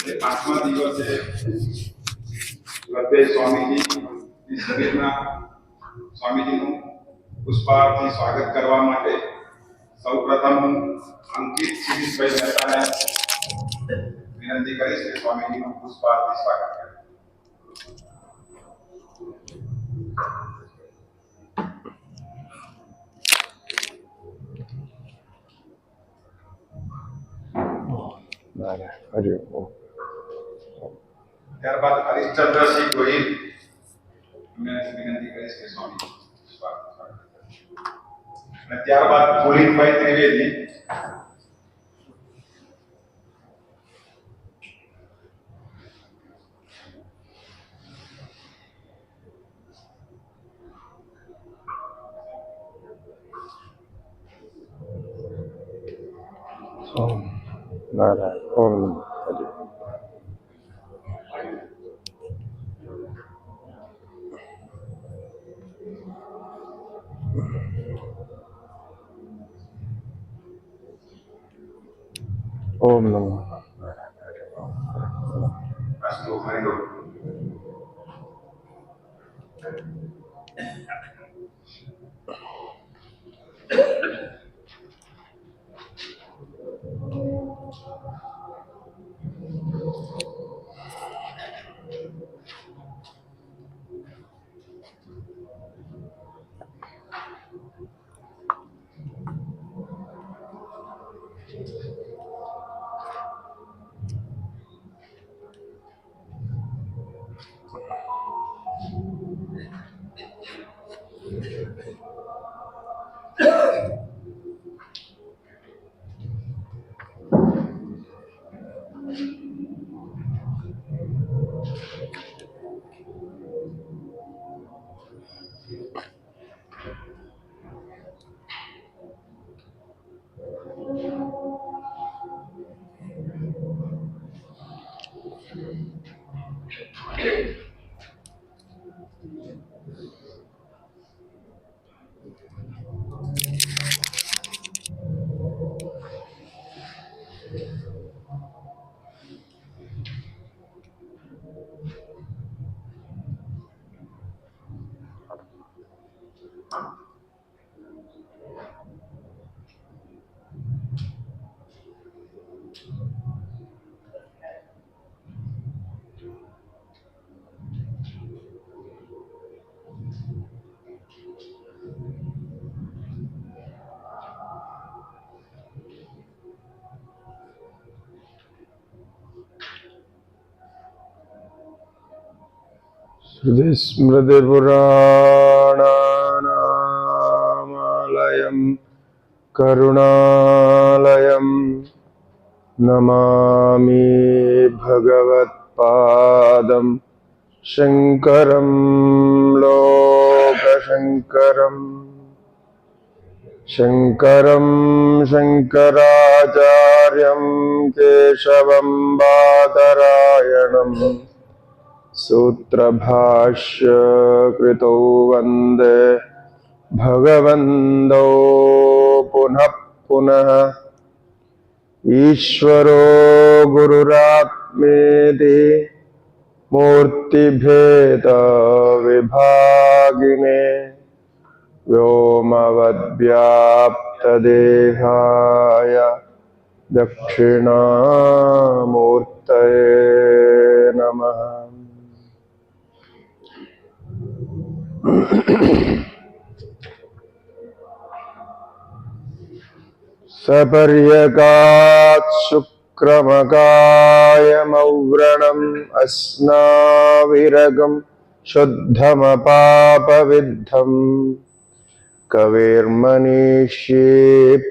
પાંચમા દિવસે ગદ્દે સ્વામીજી શરીરના સ્વામીજીનું પુષ્પાર્થથી સ્વાગત કરવા માટે સૌપ્રથમ હું અંકિત શિરીષભાઈ મહેતાને વિનંતી કરીશ કે સ્વામીજીનું પુષ્પાર્થથી સ્વાગત કરે. ત્યારબાદ હરીશચંદ્રસિંહ ગોહિલ વિનંતી કરીશ કે સ્વામી અને ત્યારબાદ પુલિનભાઈ ત્રિવેદી ओम नमो અસ્તુ હરિ. स्मृतिपुराणानामालयं करुणालयं नमामि भगवत्पादं शङ्करं लोकशङ्करं शङ्करं शङ्कराचार्यं केशवं बादरायणम् सूत्रभाष्य कृतो वन्दे भगवन्दो पुनः पुनः ईश्वरो गुरुरात्मेति मूर्तिभेद विभागिने व्योमवद्व्याप्तदेहाय दक्षिणामूर्तये नमः. सपर्यकात् शुक्रमकायमव्रणम् अस्नाविरगं शुद्धमपापविद्धम् कविर्मनीष्ये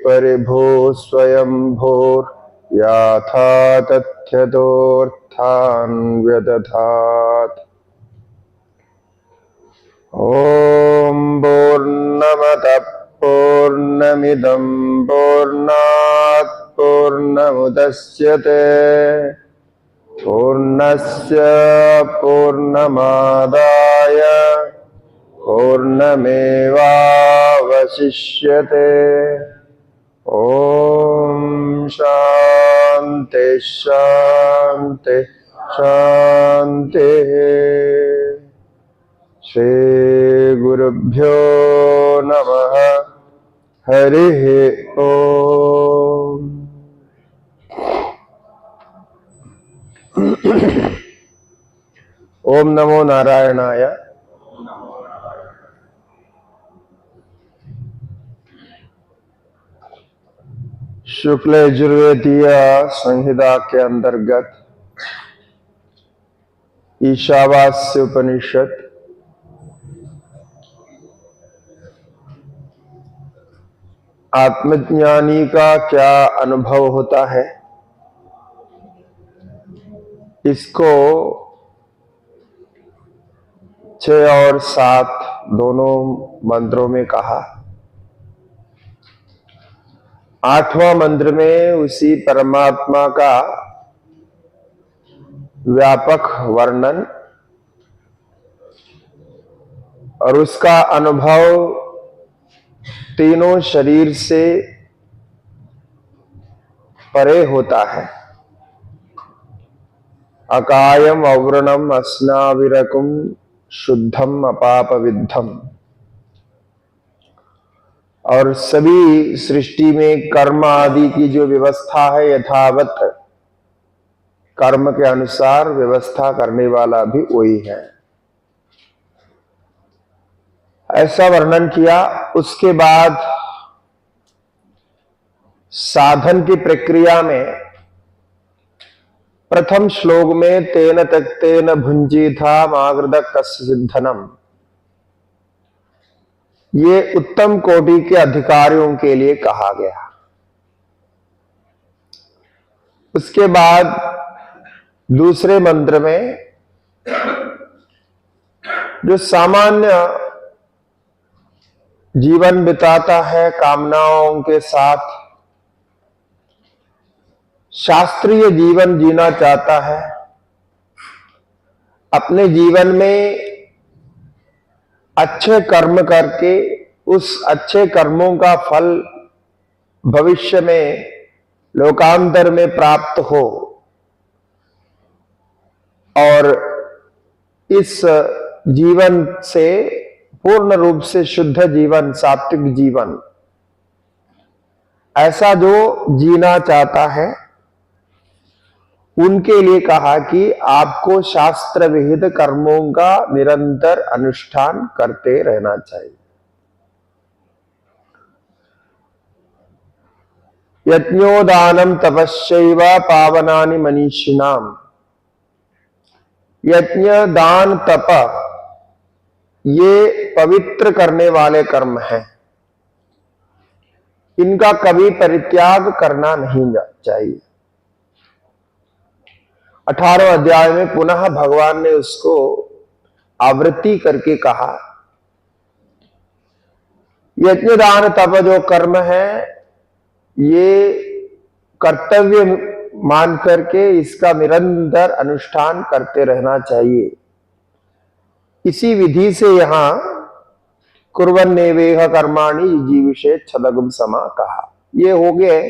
परिभो स्वयंभोर्याथा तथ्यतोऽर्थान् व्यदधात्. ॐ पूर्णमतः पूर्णमिदं पूर्णात् पूर्णमुदच्यते पूर्णस्य पूर्णमादाय पूर्णमेवावशिष्यते. ओम शांति शांति शांति। श्री गुरुभ्यो नमः। हरिः ओम। ओम नमो नारायणाय। शुक्ल यजुर्वेदीय संहिता के अंतर्गत ईशावास्य उपनिषद आत्मज्ञानी का क्या अनुभव होता है, इसको 6 और 7 दोनों मंत्रों में कहा। 8वां मंत्र में उसी परमात्मा का व्यापक वर्णन और उसका अनुभव तीनों शरीर से परे होता है। अकायम अव्रणम अस्नाविरकुम शुद्धम अपाप विद्धम। और सभी सृष्टि में कर्म आदि की जो व्यवस्था है, यथावत कर्म के अनुसार व्यवस्था करने वाला भी वही है, ऐसा वर्णन किया। उसके बाद साधन की प्रक्रिया में प्रथम श्लोक में तेन त्यक्तेन भुंजीथा मागृद कस्य सिद्धनम, ये उत्तम कोटि के अधिकारियों के लिए कहा गया। उसके बाद दूसरे मंत्र में जो सामान्य जीवन बिताता है, कामनाओं के साथ शास्त्रीय जीवन जीना चाहता है, अपने जीवन में अच्छे कर्म करके उस अच्छे कर्मों का फल भविष्य में लोकांतर में प्राप्त हो और इस जीवन से पूर्ण रूप से शुद्ध जीवन, सात्विक जीवन, ऐसा जो जीना चाहता है, उनके लिए कहा कि आपको शास्त्र विहित कर्मों का निरंतर अनुष्ठान करते रहना चाहिए। यज्ञोदानम तपस्यैव पावनानि मनीषिणाम। यज्ञ, दान, तप ये पवित्र करने वाले कर्म हैं, इनका कभी परित्याग करना नहीं चाहिए। 18वें अध्याय में पुनः भगवान ने उसको आवृत्ति करके कहा, यज्ञ दान तप जो कर्म है, ये कर्तव्य मान करके इसका निरंतर अनुष्ठान करते रहना चाहिए। इसी विधि से यहां कुर्वन्नेवेह कर्माणि जीविषेत् छदगुम समा कहा। ये हो गए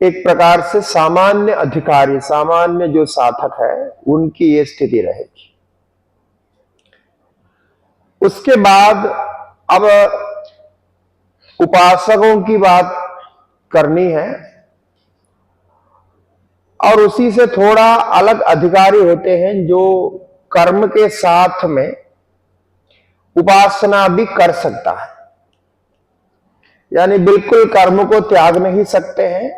एक प्रकार से सामान्य अधिकारी, सामान्य जो साधक है, उनकी ये स्थिति रहेगी। उसके बाद अब उपासकों की बात करनी है और उसी से थोड़ा अलग अधिकारी होते हैं जो कर्म के साथ में उपासना भी कर सकता है, यानी बिल्कुल कर्म को त्याग नहीं सकते हैं,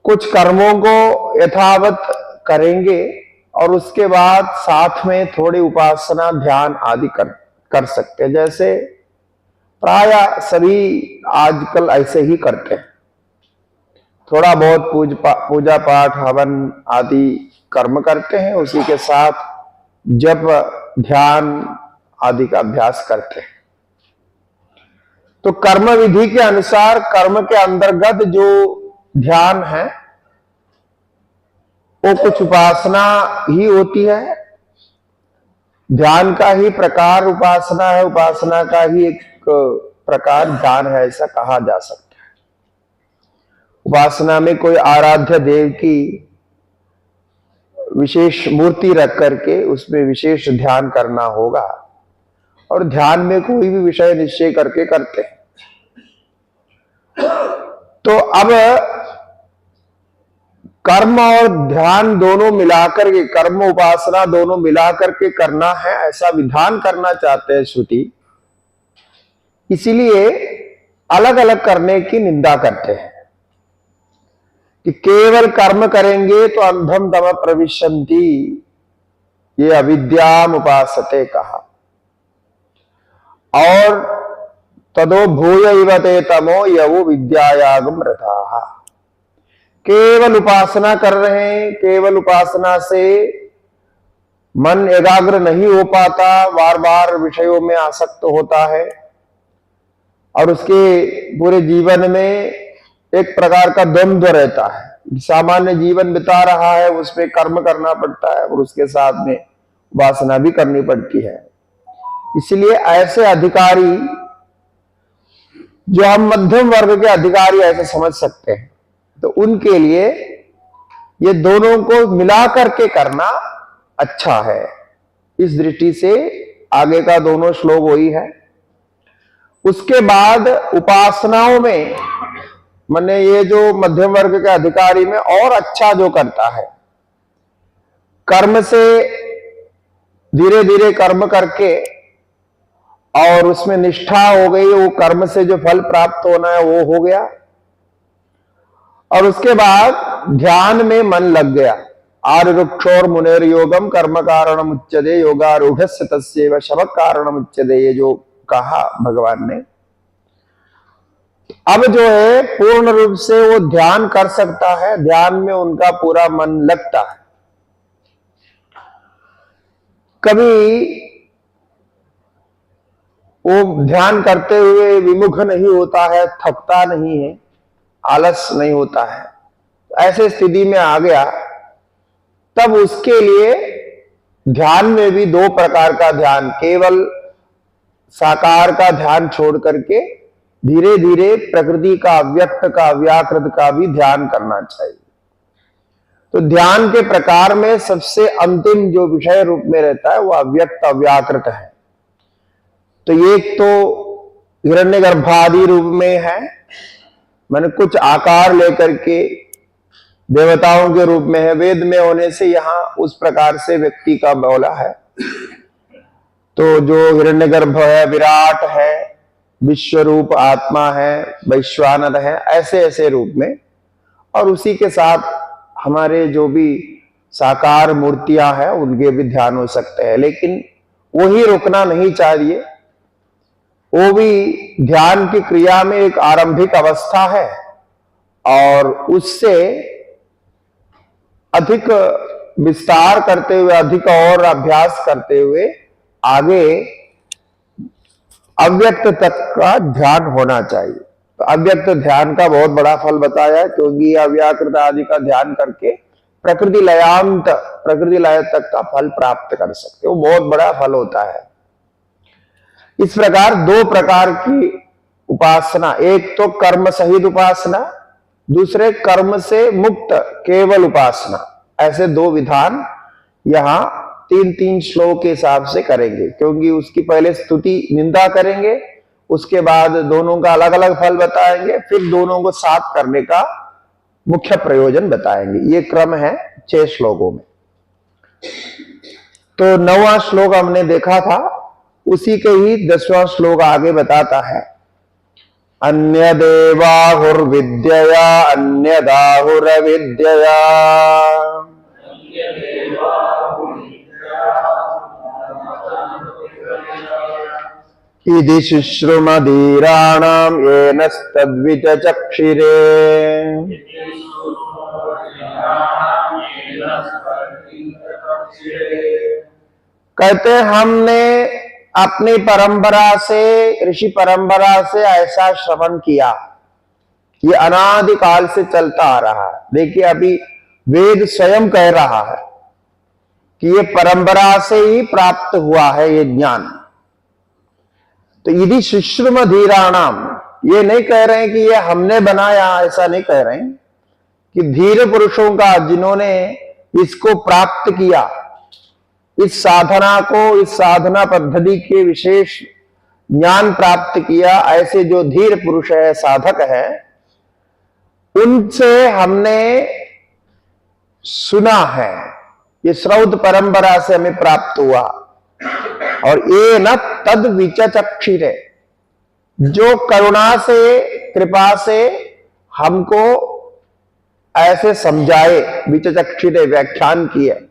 कुछ कर्मों को यथावत करेंगे और उसके बाद साथ में थोड़ी उपासना ध्यान आदि कर सकते हैं। जैसे प्राय सभी आजकल ऐसे ही करते हैं, थोड़ा बहुत पूजा पाठ हवन आदि कर्म करते हैं, उसी के साथ जप ध्यान आदि का अभ्यास करते हैं। तो कर्म विधि के अनुसार कर्म के अंतर्गत जो ध्यान है वो कुछ उपासना ही होती है, ध्यान का ही प्रकार उपासना है, उपासना का ही एक प्रकार ध्यान है, ऐसा कहा जा सकता है। उपासना में कोई आराध्य देव की विशेष मूर्ति रख करके उसमें विशेष ध्यान करना होगा, और ध्यान में कोई भी विषय निश्चय करके करते हैं। तो अब कर्म और ध्यान दोनों मिलाकर के, कर्म उपासना दोनों मिलाकर के करना है, ऐसा विधान करना चाहते हैं श्रुति। इसीलिए अलग अलग करने की निंदा करते हैं कि केवल कर्म करेंगे तो अंधम तम प्रविशन्ति, ये अविद्याम उपासते कहा, और तदो भूय इव ते तमो यवो विद्यायागम रथाः। केवल उपासना कर रहे हैं, केवल उपासना से मन एकाग्र नहीं हो पाता, बार बार विषयों में आसक्त होता है, और उसके पूरे जीवन में एक प्रकार का द्वंद्व रहता है। सामान्य जीवन बिता रहा है, उसमें कर्म करना पड़ता है और उसके साथ में उपासना भी करनी पड़ती है। इसलिए ऐसे अधिकारी, जो हम मध्यम वर्ग के अधिकारी ऐसे समझ सकते हैं, तो उनके लिए ये दोनों को मिला करके करना अच्छा है। इस दृष्टि से आगे का दोनों श्लोक वही है। उसके बाद उपासनाओं में माने ये जो मध्यम वर्ग के अधिकारी में और अच्छा जो करता है, कर्म से धीरे धीरे कर्म करके और उसमें निष्ठा हो गई, वो कर्म से जो फल प्राप्त होना है वो हो गया, और उसके बाद ध्यान में मन लग गया। आरुक्षोर मुनेर योगम कर्म कारणम उच्यते योगारूढ़स्य तस्यैव शम कारणम उच्यते, ये जो कहा भगवान ने। अब जो है पूर्ण रूप से वो ध्यान कर सकता है, ध्यान में उनका पूरा मन लगता है। कभी वो ध्यान करते हुए विमुख नहीं होता है, थकता नहीं है, आलस नहीं होता है। ऐसे स्थिति में आ गया, तब उसके लिए ध्यान में भी दो प्रकार का ध्यान, केवल साकार का ध्यान छोड़ करके धीरे धीरे प्रकृति का, अव्यक्त का, व्याकृत का भी ध्यान करना चाहिए। तो ध्यान के प्रकार में सबसे अंतिम जो विषय रूप में रहता है वो अव्यक्त अव्याकृत है। तो एक तो हिरण्यगर्भादि रूप में है, मैंने कुछ आकार लेकर के देवताओं के रूप में है, वेद में होने से यहां उस प्रकार से व्यक्ति का बोला है। तो जो हिरण्यगर्भ है, विराट है, विश्वरूप आत्मा है, वैश्वानर है, ऐसे ऐसे रूप में, और उसी के साथ हमारे जो भी साकार मूर्तियां हैं उनके भी ध्यान हो सकते हैं। लेकिन वही रुकना नहीं चाहिए, वो भी ध्यान की क्रिया में एक आरंभिक अवस्था है, और उससे अधिक विस्तार करते हुए, अधिक और अभ्यास करते हुए आगे अव्यक्त तक का ध्यान होना चाहिए। तो अव्यक्त ध्यान का बहुत बड़ा फल बताया, क्योंकि अव्याकृत आदि का ध्यान करके प्रकृति लयांत, प्रकृति लय तक का फल प्राप्त कर सकते, वो बहुत बड़ा फल होता है। इस प्रकार दो प्रकार की उपासना, एक तो कर्म सहित उपासना, दूसरे कर्म से मुक्त केवल उपासना, ऐसे दो विधान यहां तीन तीन श्लोक के हिसाब से करेंगे। क्योंकि उसकी पहले स्तुति निंदा करेंगे, उसके बाद दोनों का अलग अलग फल बताएंगे, फिर दोनों को साथ करने का मुख्य प्रयोजन बताएंगे। ये क्रम है 6 श्लोकों में। तो 9वां श्लोक हमने देखा था, उसी के ही 10वां श्लोक आगे बताता है। अन्य देवाहुर्विद्यया अन्यदाहुरविद्यया इति शुश्रुमधीराणां येनस्तद्विचक्षिरे। कहते हमने अपनी परंपरा से, ऋषि परंपरा से ऐसा श्रवण किया, ये अनादिकाल से चलता आ रहा है। देखिए अभी वेद स्वयं कह रहा है कि ये परंपरा से ही प्राप्त हुआ है ये ज्ञान। तो यदि शुश्रुम धीराणाम, ये नहीं कह रहे हैं कि ये हमने बनाया, ऐसा नहीं कह रहे हैं कि धीर पुरुषों का जिन्होंने इसको प्राप्त किया, इस साधना को, इस साधना पद्धति के विशेष ज्ञान प्राप्त किया, ऐसे जो धीर पुरुष है, साधक है, उनसे हमने सुना है, ये श्रौत परंपरा से हमें प्राप्त हुआ। और ये न तद विचचक्षिरे, जो करुणा से, कृपा से हमको ऐसे समझाए, विचचक्षिरे व्याख्यान किए।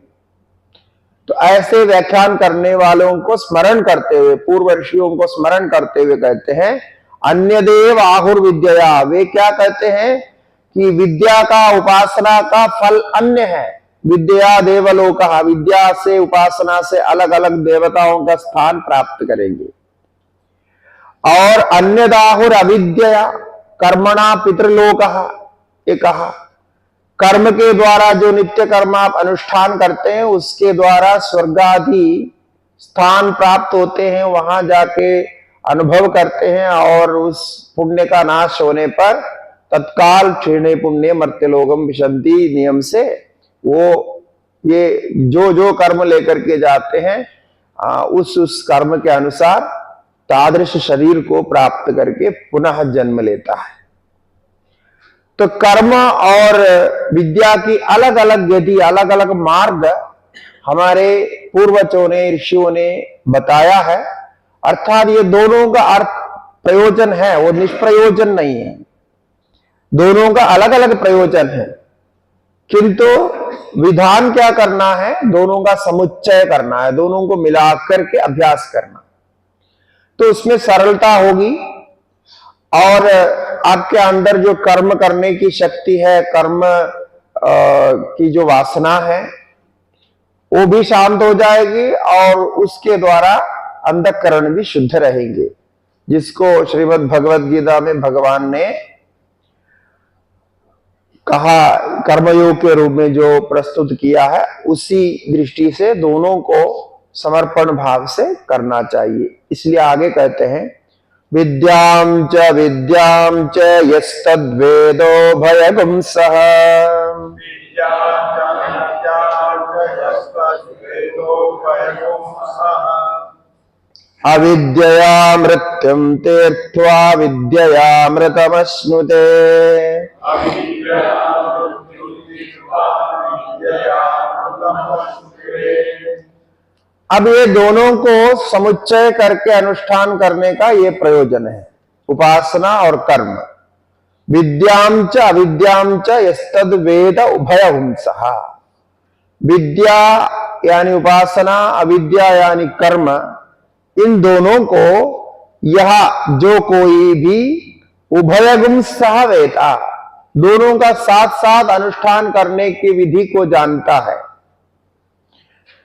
तो ऐसे व्याख्यान करने वालों को स्मरण करते हुए, पूर्व ऋषियों को स्मरण करते हुए कहते हैं अन्य देव आहुर विद्या। वे क्या कहते हैं कि विद्या का, उपासना का फल अन्य है। विद्या देवलोक, विद्या से, उपासना से अलग अलग देवताओं का स्थान प्राप्त करेंगे। और अन्य दाहुर अविद्या कर्मणा पितृलोक, ये कहा कर्म के द्वारा जो नित्य कर्म आप अनुष्ठान करते हैं, उसके द्वारा स्वर्गादि स्थान प्राप्त होते हैं, वहां जाके अनुभव करते हैं, और उस पुण्य का नाश होने पर तत्काल क्षीणे पुण्य मर्त्यलोकम विशंति नियम से वो ये जो कर्म लेकर के जाते हैं उस कर्म के अनुसार तादृश शरीर को प्राप्त करके पुनः जन्म लेता है। तो कर्म और विद्या की अलग अलग गति, अलग अलग मार्ग हमारे पूर्वजों ने, ऋषियों ने बताया है। अर्थात ये दोनों का अर्थ प्रयोजन है, वो निष्प्रयोजन नहीं है। दोनों का अलग अलग प्रयोजन है, किंतु विधान क्या करना है, दोनों का समुच्चय करना है, दोनों को मिलाकर के अभ्यास करना, तो उसमें सरलता होगी। और आपके अंदर जो कर्म करने की शक्ति है, कर्म की जो वासना है, वो भी शांत हो जाएगी, और उसके द्वारा अंतःकरण भी शुद्ध रहेंगे, जिसको श्रीमद् भगवद गीता में भगवान ने कहा, कर्मयोग के रूप में जो प्रस्तुत किया है, उसी दृष्टि से दोनों को समर्पण भाव से करना चाहिए। इसलिए आगे कहते हैं विद्यां च यस्तद्वेदो भयगुंसः अविद्यया मृत्युं तीर्त्वा विद्ययामृतमश्नुते। अब ये दोनों को समुच्चय करके अनुष्ठान करने का ये प्रयोजन है, उपासना और कर्म। विद्यां च अविद्यां च यस्तद् वेद उभयहुंसः। विद्या यानी उपासना, अविद्या यानी कर्म, इन दोनों को यह जो कोई भी उभयगुम सह वेता, दोनों का साथ साथ अनुष्ठान करने की विधि को जानता है,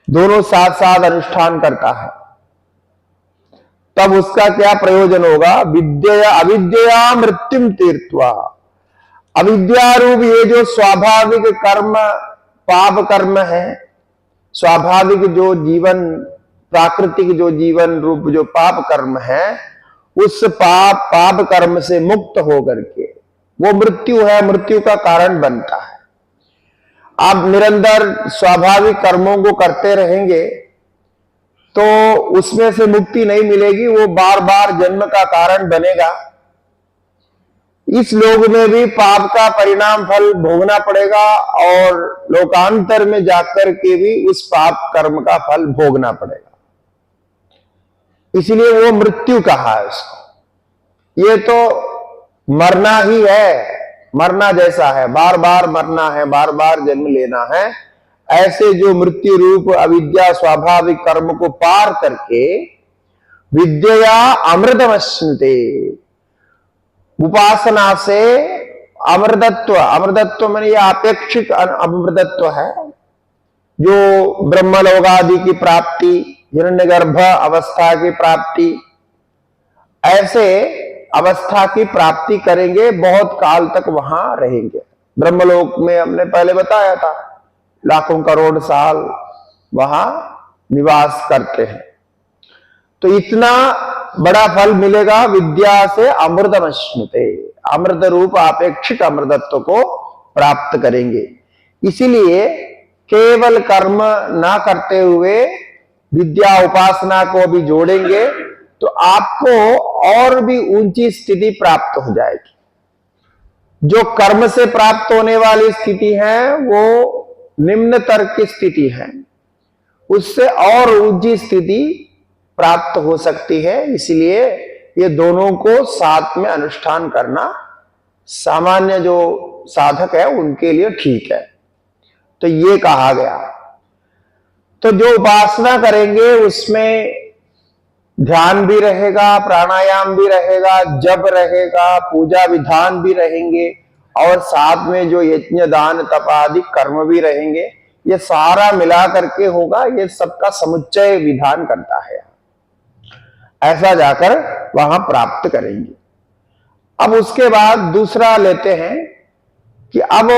दोनों साथ साथ अनुष्ठान करता है, तब उसका क्या प्रयोजन होगा? विद्या अविद्या मृत्युम तीर्थवा। अविद्या रूप ये जो स्वाभाविक कर्म, पाप कर्म है, स्वाभाविक जो जीवन, प्राकृतिक जो जीवन रूप जो पाप कर्म है, उस पाप कर्म से मुक्त होकर के वो मृत्यु है, मृत्यु का कारण बनता है। आप निरंतर स्वाभाविक कर्मों को करते रहेंगे तो उसमें से मुक्ति नहीं मिलेगी, वो बार बार जन्म का कारण बनेगा। इस लोक में भी पाप का परिणाम फल भोगना पड़ेगा, और लोकांतर में जाकर के भी उस पाप कर्म का फल भोगना पड़ेगा। इसलिए वो मृत्यु कहा है उसको। ये तो मरना ही है, मरना जैसा है, बार बार मरना है, बार बार जन्म लेना है। ऐसे जो मृत्यु रूप अविद्या स्वाभाविक कर्म को पार करके विद्या अमृतमश्नुते, उपासना से अमृतत्व, अमृतत्व माने यह अपेक्षित अमृतत्व है, जो ब्रह्मलोक आदि की प्राप्ति, हिरण्यगर्भ अवस्था की प्राप्ति, ऐसे अवस्था की प्राप्ति करेंगे, बहुत काल तक वहां रहेंगे। ब्रह्मलोक में हमने पहले बताया था, लाखों करोड़ साल वहां निवास करते हैं। तो इतना बड़ा फल मिलेगा। विद्या से अमृतमश्नुते, अमृत रूप अपेक्षित अमृतत्व को प्राप्त करेंगे। इसीलिए केवल कर्म ना करते हुए विद्या उपासना को भी जोड़ेंगे तो आपको और भी ऊंची स्थिति प्राप्त हो जाएगी। जो कर्म से प्राप्त होने वाली स्थिति है वो निम्नतर की स्थिति है, उससे और ऊंची स्थिति प्राप्त हो सकती है। इसलिए ये दोनों को साथ में अनुष्ठान करना सामान्य जो साधक है उनके लिए ठीक है। तो ये कहा गया। तो जो उपासना करेंगे उसमें ध्यान भी रहेगा, प्राणायाम भी रहेगा, जप रहेगा, पूजा विधान भी रहेंगे और साथ में जो यज्ञ दान तप आदि कर्म भी रहेंगे। ये सारा मिला करके होगा, ये सबका समुच्चय विधान करता है। ऐसा जाकर वहां प्राप्त करेंगे। अब उसके बाद दूसरा लेते हैं कि अब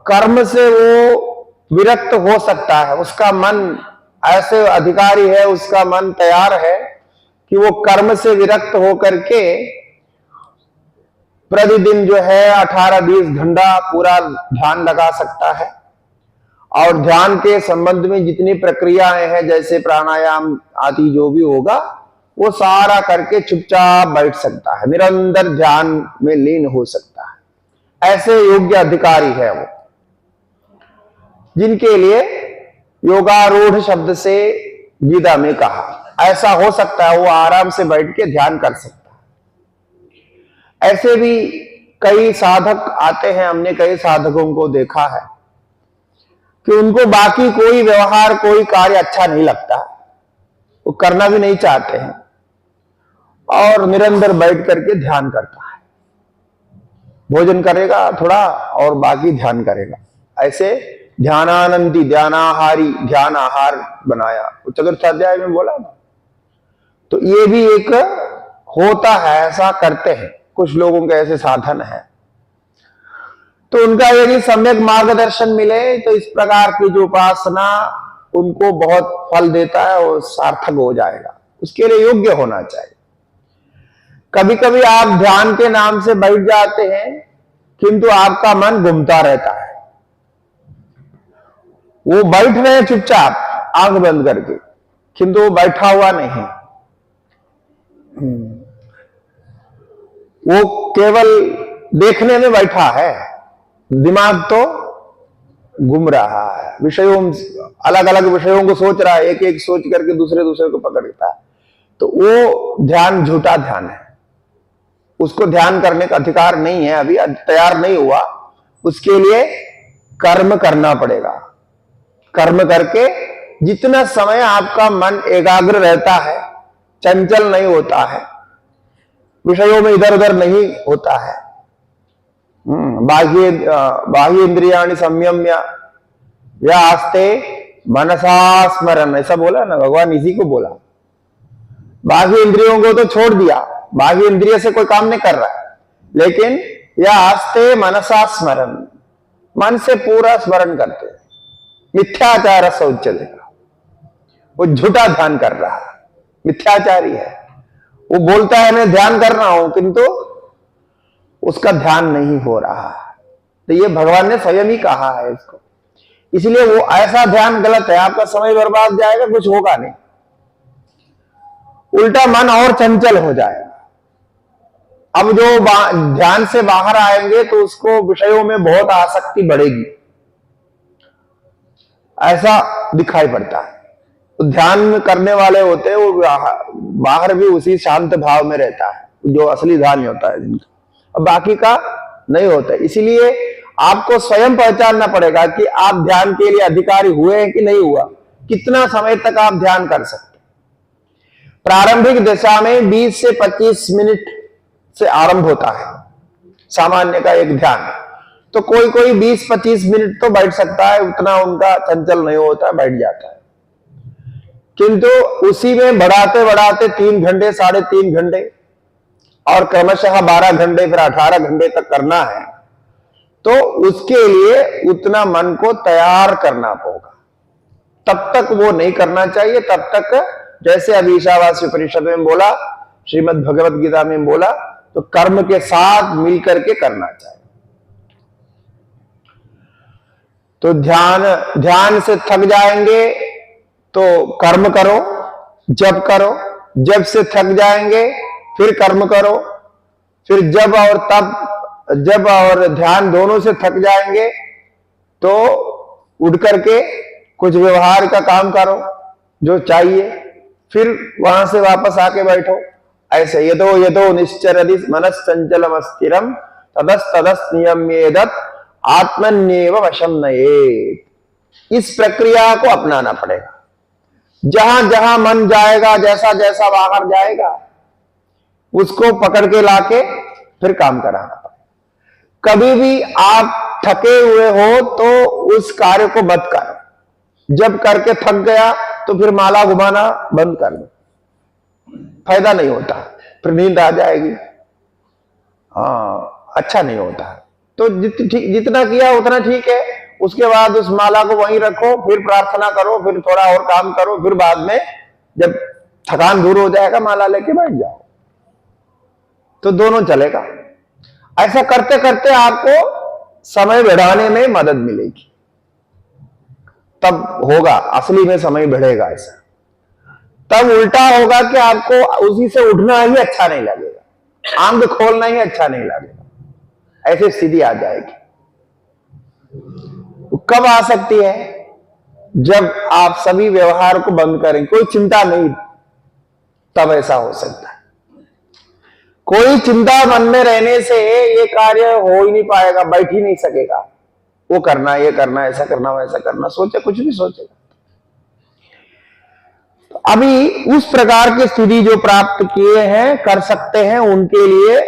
कर्म से वो विरक्त हो सकता है, उसका मन ऐसे अधिकारी है, उसका मन तैयार है कि वो कर्म से विरक्त होकर के प्रतिदिन जो है 18-20 घंटा पूरा ध्यान लगा सकता है। और ध्यान के संबंध में जितनी प्रक्रियाएं हैं जैसे प्राणायाम आदि जो भी होगा वो सारा करके चुपचाप बैठ सकता है, निरंतर ध्यान में लीन हो सकता है। ऐसे योग्य अधिकारी है वो, जिनके लिए योगारूढ़ शब्द से गीता में कहा। ऐसा हो सकता है, वो आराम से बैठ के ध्यान कर सकता है। ऐसे भी कई साधक आते हैं, हमने कई साधकों को देखा है कि उनको बाकी कोई व्यवहार कोई कार्य अच्छा नहीं लगता, वो करना भी नहीं चाहते हैं और निरंतर बैठ करके ध्यान करता है। भोजन करेगा थोड़ा और बाकी ध्यान करेगा। ऐसे ध्यानानंदी ध्यानाहारी ध्यान आहार बनाया, चतुर्थ अध्याय में बोला ना। तो ये भी एक होता है, ऐसा करते हैं कुछ लोगों के, ऐसे साधन है। तो उनका यदि सम्यक मार्गदर्शन मिले तो इस प्रकार की जो उपासना उनको बहुत फल देता है और सार्थक हो जाएगा। उसके लिए योग्य होना चाहिए। कभी कभी आप ध्यान के नाम से बैठ जाते हैं किंतु आपका मन घूमता रहता है। वो बैठ रहे हैं चुपचाप आंख बंद करके, किंतु वो बैठा हुआ नहीं है। वो केवल देखने में बैठा है, दिमाग तो घूम रहा है, विषयों अलग अलग विषयों को सोच रहा है, एक एक सोच करके दूसरे दूसरे को पकड़ता है। तो वो ध्यान झूठा ध्यान है, उसको ध्यान करने का अधिकार नहीं है, अभी तैयार नहीं हुआ। उसके लिए कर्म करना पड़ेगा। कर्म करके जितना समय आपका मन एकाग्र रहता है, चंचल नहीं होता है, विषयों में इधर उधर नहीं होता है, बाह्य इंद्रियाणि संयम्य या आस्ते मनसा स्मरण, ऐसा बोला ना भगवान, इसी को बोला। बाह्य इंद्रियों को तो छोड़ दिया, बाह्य इंद्रिय से कोई काम नहीं कर रहा है, लेकिन या आस्ते मनसा स्मरण, मन से पूरा स्मरण करते। मिथ्याचार शौचर्य, वो झूठा ध्यान कर रहा है, मिथ्याचारी है। वो बोलता है मैं ध्यान कर रहा हूं किंतु उसका ध्यान नहीं हो रहा है। तो ये भगवान ने स्वयं ही कहा है इसको। इसलिए वो ऐसा ध्यान गलत है, आपका समय बर्बाद जाएगा, कुछ होगा नहीं, उल्टा मन और चंचल हो जाएगा। अब जो ध्यान से बाहर आएंगे तो उसको विषयों में बहुत आसक्ति बढ़ेगी, ऐसा दिखाई पड़ता है। तो ध्यान करने वाले होते हैं वो बाहर भी उसी शांत भाव में रहता है, जो असली ध्यान होता है जिनका, और बाकी का नहीं होता है। इसीलिए आपको स्वयं पहचानना पड़ेगा कि आप ध्यान के लिए अधिकारी हुए हैं कि नहीं हुआ, कितना समय तक आप ध्यान कर सकते। प्रारंभिक दशा में 20 से 25 मिनट से आरंभ होता है सामान्य का एक ध्यान। तो कोई कोई 20-25 मिनट तो बैठ सकता है, उतना उनका चंचल नहीं होता, बैठ जाता है। किंतु उसी में बढ़ाते बढ़ाते 3 घंटे 3.5 घंटे और क्रमशः 12 घंटे फिर 18 घंटे तक करना है, तो उसके लिए उतना मन को तैयार करना होगा। तब तक वो नहीं करना चाहिए, तब तक जैसे अभी ईशावास्य उपनिषद में बोला श्रीमद् भगवत गीता में बोला, तो कर्म के साथ मिलकर के करना चाहिए। तो ध्यान से थक जाएंगे तो कर्म करो, जप करो, जब से थक जाएंगे फिर कर्म करो, फिर जब और ध्यान दोनों से थक जाएंगे तो उठ करके कुछ व्यवहार का काम करो जो चाहिए, फिर वहां से वापस आके बैठो। ऐसे यदो निश्चरति मनश्चंचलम अस्थिरम तदस नियम्येदत् आत्मन्येव वशम नयेत्। इस प्रक्रिया को अपनाना पड़ेगा। जहां जहां मन जाएगा, जैसा जैसा बाहर जाएगा, उसको पकड़ के लाके फिर काम कराना पड़ेगा। कभी भी आप थके हुए हो तो उस कार्य को मत करो। जब करके थक गया तो फिर माला घुमाना बंद कर दो, फायदा नहीं होता, फिर नींद आ जाएगी। अच्छा नहीं होता। तो जितना किया उतना ठीक है। उसके बाद उस माला को वहीं रखो, फिर प्रार्थना करो, फिर थोड़ा और काम करो, फिर बाद में जब थकान दूर हो जाएगा माला लेके बैठ जाओ। तो दोनों चलेगा। ऐसा करते करते आपको समय बढ़ाने में मदद मिलेगी, तब होगा असली में समय बढ़ेगा। ऐसा तब उल्टा होगा कि आपको उसी से उठना ही अच्छा नहीं लगेगा, आंख खोलना ही अच्छा नहीं लगेगा। ऐसी स्थिति आ जाएगी। कब आ सकती है? जब आप सभी व्यवहार को बंद करें, कोई चिंता नहीं, तब ऐसा हो सकता है। कोई चिंता मन में रहने से ये कार्य हो ही नहीं पाएगा, बैठ ही नहीं सकेगा। वो करना, ये करना, ऐसा करना, वैसा करना, सोचे कुछ भी सोचेगा। तो अभी उस प्रकार की स्थिति जो प्राप्त किए हैं, कर सकते हैं, उनके लिए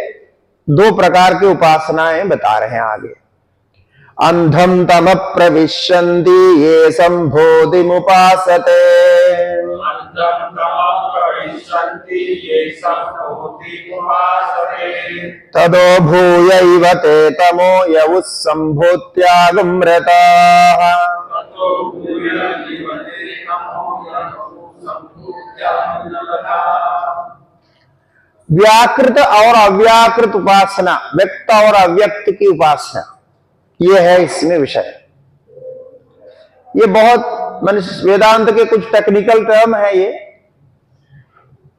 2 प्रकार की उपासनाएं बता रहे हैं आगे। अंधम तम प्रविशन्ति ये संबोधिमुपासते तदो भूयैव ते तमो यवुः सम्भूत्यागम्रताः। व्याकृत और अव्याकृत उपासना, व्यक्त और अव्यक्त की उपासना, ये है इसमें विषय। ये बहुत वेदांत के कुछ टेक्निकल टर्म है ये।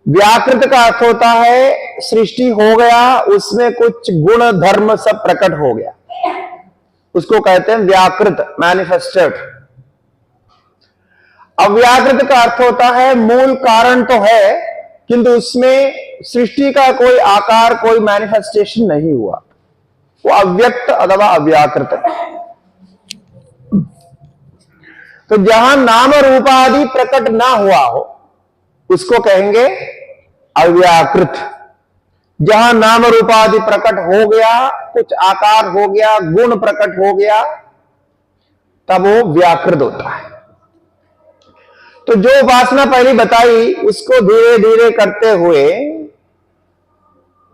व्याकृत का अर्थ होता है सृष्टि हो गया, उसमें कुछ गुण धर्म सब प्रकट हो गया, उसको कहते हैं व्याकृत, मैनिफेस्टेड। अव्याकृत का अर्थ होता है मूल कारण तो है किंतु उसमें सृष्टि का कोई आकार, कोई मैनिफेस्टेशन नहीं हुआ, वो अव्यक्त अथवा अव्याकृत है। तो जहां नाम रूपादि प्रकट ना हुआ हो उसको कहेंगे अव्याकृत। जहां नाम रूपादि प्रकट हो गया, कुछ आकार हो गया, गुण प्रकट हो गया, तब वो व्याकृत होता है। तो जो उपासना पहले बताई उसको धीरे धीरे करते हुए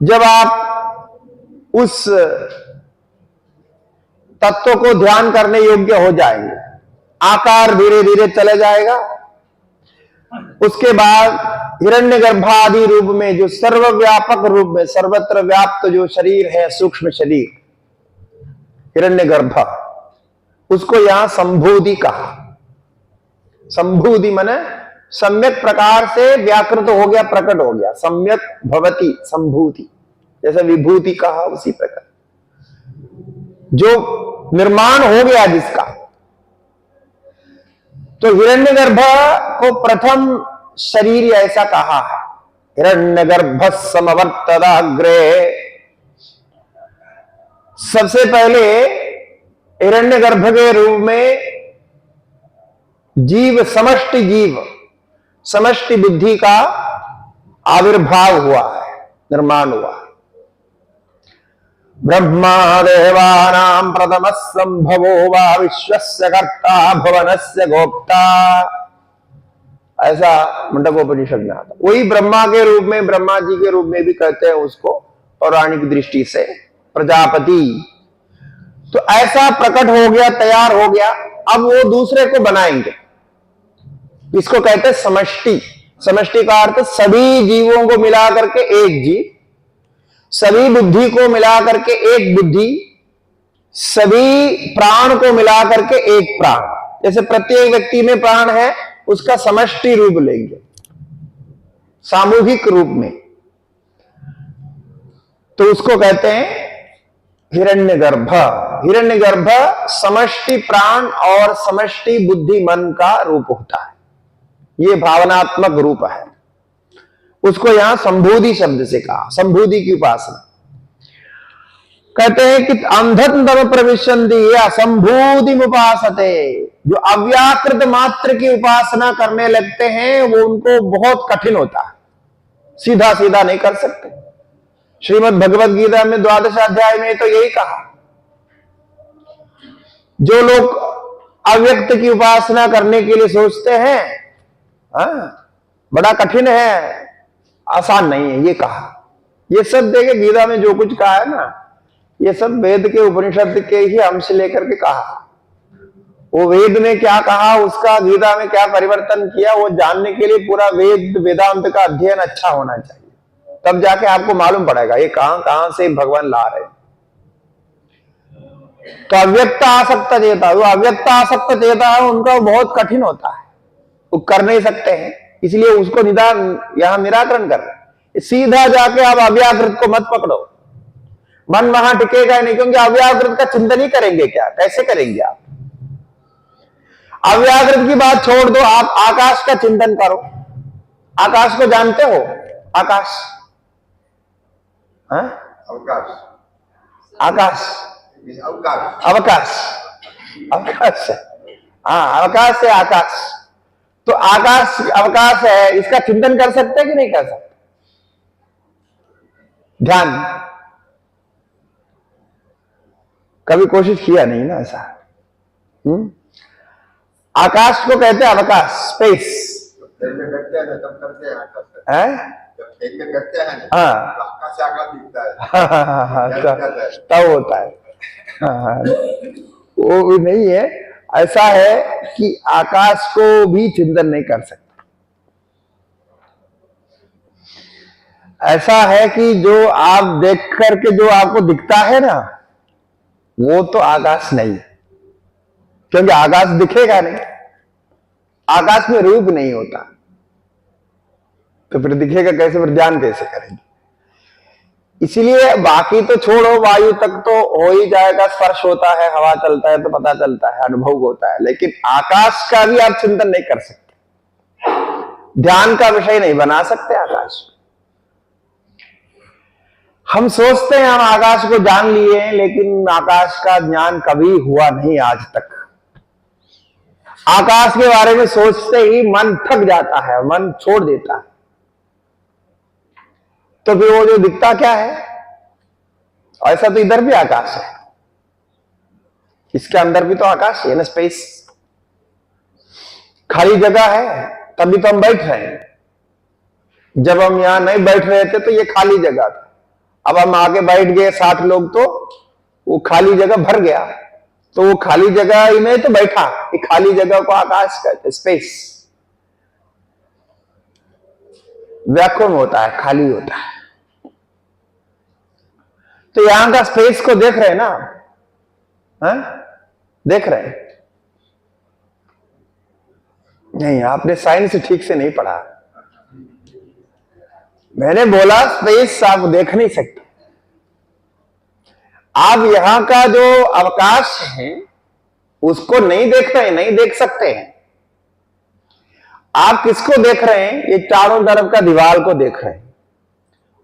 जब आप उस तत्व को ध्यान करने योग्य हो जाएंगे, आकार धीरे धीरे चले जाएगा। उसके बाद हिरण्यगर्भादि रूप में, जो सर्वव्यापक रूप में, सर्वत्र व्याप्त जो शरीर है, सूक्ष्म शरीर हिरण्यगर्भ, उसको यहां संभूति कहा। संभूति माने सम्यक प्रकार से व्याकृत हो गया, प्रकट हो गया, सम्यक भवति संभूति, जैसे विभूति कहा उसी प्रकार जो निर्माण हो गया जिसका। तो हिरण्यगर्भ को प्रथम शरीर ऐसा कहा है, हिरण्यगर्भ समवर्तदाग्रे। सबसे पहले हिरण्यगर्भ के रूप में जीव, समष्टि बुद्धि का आविर्भाव हुआ है, निर्माण हुआ है। ब्रह्मा देवानां प्रथमः संभवो वा विश्वस्य कर्ता भुवनस्य गोप्ता, ऐसा मुंडकोपनिषद में आता। वही ब्रह्मा के रूप में, ब्रह्मा जी के रूप में भी कहते हैं उसको पौराणिक दृष्टि से, प्रजापति। तो ऐसा प्रकट हो गया, तैयार हो गया। अब वो दूसरे को बनाएंगे, इसको कहते हैं समष्टि। समष्टि का अर्थ सभी जीवों को मिला करके एक जीव, सभी बुद्धि को मिला करके एक बुद्धि, सभी प्राण को मिला करके एक प्राण। जैसे प्रत्येक व्यक्ति में प्राण है, उसका समष्टि रूप लेंगे, सामूहिक रूप में, तो उसको कहते हैं हिरण्यगर्भ। हिरण्यगर्भ समष्टि प्राण और समष्टि बुद्धि मन का रूप होता है, ये भावनात्मक रूप है। उसको यहां संबोधि शब्द से कहा, संबोधि की उपासना। कहते हैं कि अंधत्व प्रविशन्ति असंबोधि उपासते, जो अव्याकृत मात्र की उपासना करने लगते हैं वो उनको बहुत कठिन होता है, सीधा सीधा नहीं कर सकते। श्रीमद् भगवद गीता में 12वें अध्याय में तो यही कहा, जो लोग अव्यक्त की उपासना करने के लिए सोचते हैं, बड़ा कठिन है, आसान नहीं है, ये कहा। ये सब देखे गीता में जो कुछ कहा है ना, ये सब वेद के उपनिषद के ही अंश लेकर के कहा। वो वेद में क्या कहा, उसका गीता में क्या परिवर्तन किया, वो जानने के लिए पूरा वेद वेदांत का अध्ययन अच्छा होना चाहिए, तब जाके आपको मालूम पड़ेगा ये कहां कहां से भगवान ला रहे हैं। तो अव्यक्त आसक्त चेता, वो अव्यक्त आसक्त चेता है, उनका बहुत कठिन होता है, वो कर नहीं सकते हैं, इसलिए उसको निदान यहां निराकरण कर रहे हैं। सीधा जाके आप अव्याकृत को मत पकड़ो, मन वहां टिकेगा नहीं, क्योंकि अव्याकृत का चिंतन ही करेंगे क्या, कैसे करेंगे आप? अव्याकृत की बात छोड़ दो, आप आकाश का चिंतन करो। आकाश को जानते हो? आकाश, अवकाश, आकाश, अवकाश, अवकाश, अवकाश है, हाँ अवकाश है, आकाश। तो आकाश अवकाश है, इसका चिंतन कर सकते हैं कि नहीं कर सकते? ध्यान कभी कोशिश किया नहीं ना ऐसा। आकाश को कहते हैं अवकाश, स्पेस। करते हैं तब करते हैं आकाश है? जब में करते हैं ना, हाँ, तो आकाश से आकाश दिखता है, तब होता है। हाँ, वो भी नहीं है, ऐसा है कि आकाश को भी चिंतन नहीं कर सकते। ऐसा है कि जो आप देख करके जो आपको दिखता है ना, वो तो आकाश नहीं, क्योंकि आकाश दिखेगा नहीं, आकाश में रूप नहीं होता, तो फिर दिखेगा कैसे, फिर ध्यान कैसे करेंगे? इसीलिए बाकी तो छोड़ो, वायु तक तो हो ही जाएगा, स्पर्श होता है, हवा चलता है तो पता चलता है, अनुभव होता है, लेकिन आकाश का भी आप चिंतन नहीं कर सकते, ध्यान का विषय नहीं बना सकते आकाश। हम सोचते हैं हम आकाश को जान लिए हैं, लेकिन आकाश का ज्ञान कभी हुआ नहीं आज तक। आकाश के बारे में सोचते ही मन थक जाता है, मन छोड़ देता है। तो फिर वो जो दिखता क्या है? ऐसा तो इधर भी आकाश है, इसके अंदर भी तो आकाश है ना, स्पेस। खाली जगह है तभी तो हम बैठ रहे हैं। जब हम यहां नहीं बैठ रहे थे तो ये खाली जगह था, अब हम आगे बैठ गए 60 लोग, तो वो खाली जगह भर गया, तो वो खाली जगह ही में तो बैठा, ये खाली जगह को आकाश कहते, स्पेस। वैक्यूम होता है, खाली होता है। तो यहां का स्पेस को देख रहे हैं ना, देख रहे हैं? नहीं, आपने साइंस ठीक से नहीं पढ़ा। मैंने बोला स्पेस आप देख नहीं सकते, आप यहां का जो अवकाश है उसको नहीं देख रहे हैं, नहीं देख सकते हैं। आप किसको देख रहे हैं? ये चारों तरफ का दीवार को देख रहे हैं,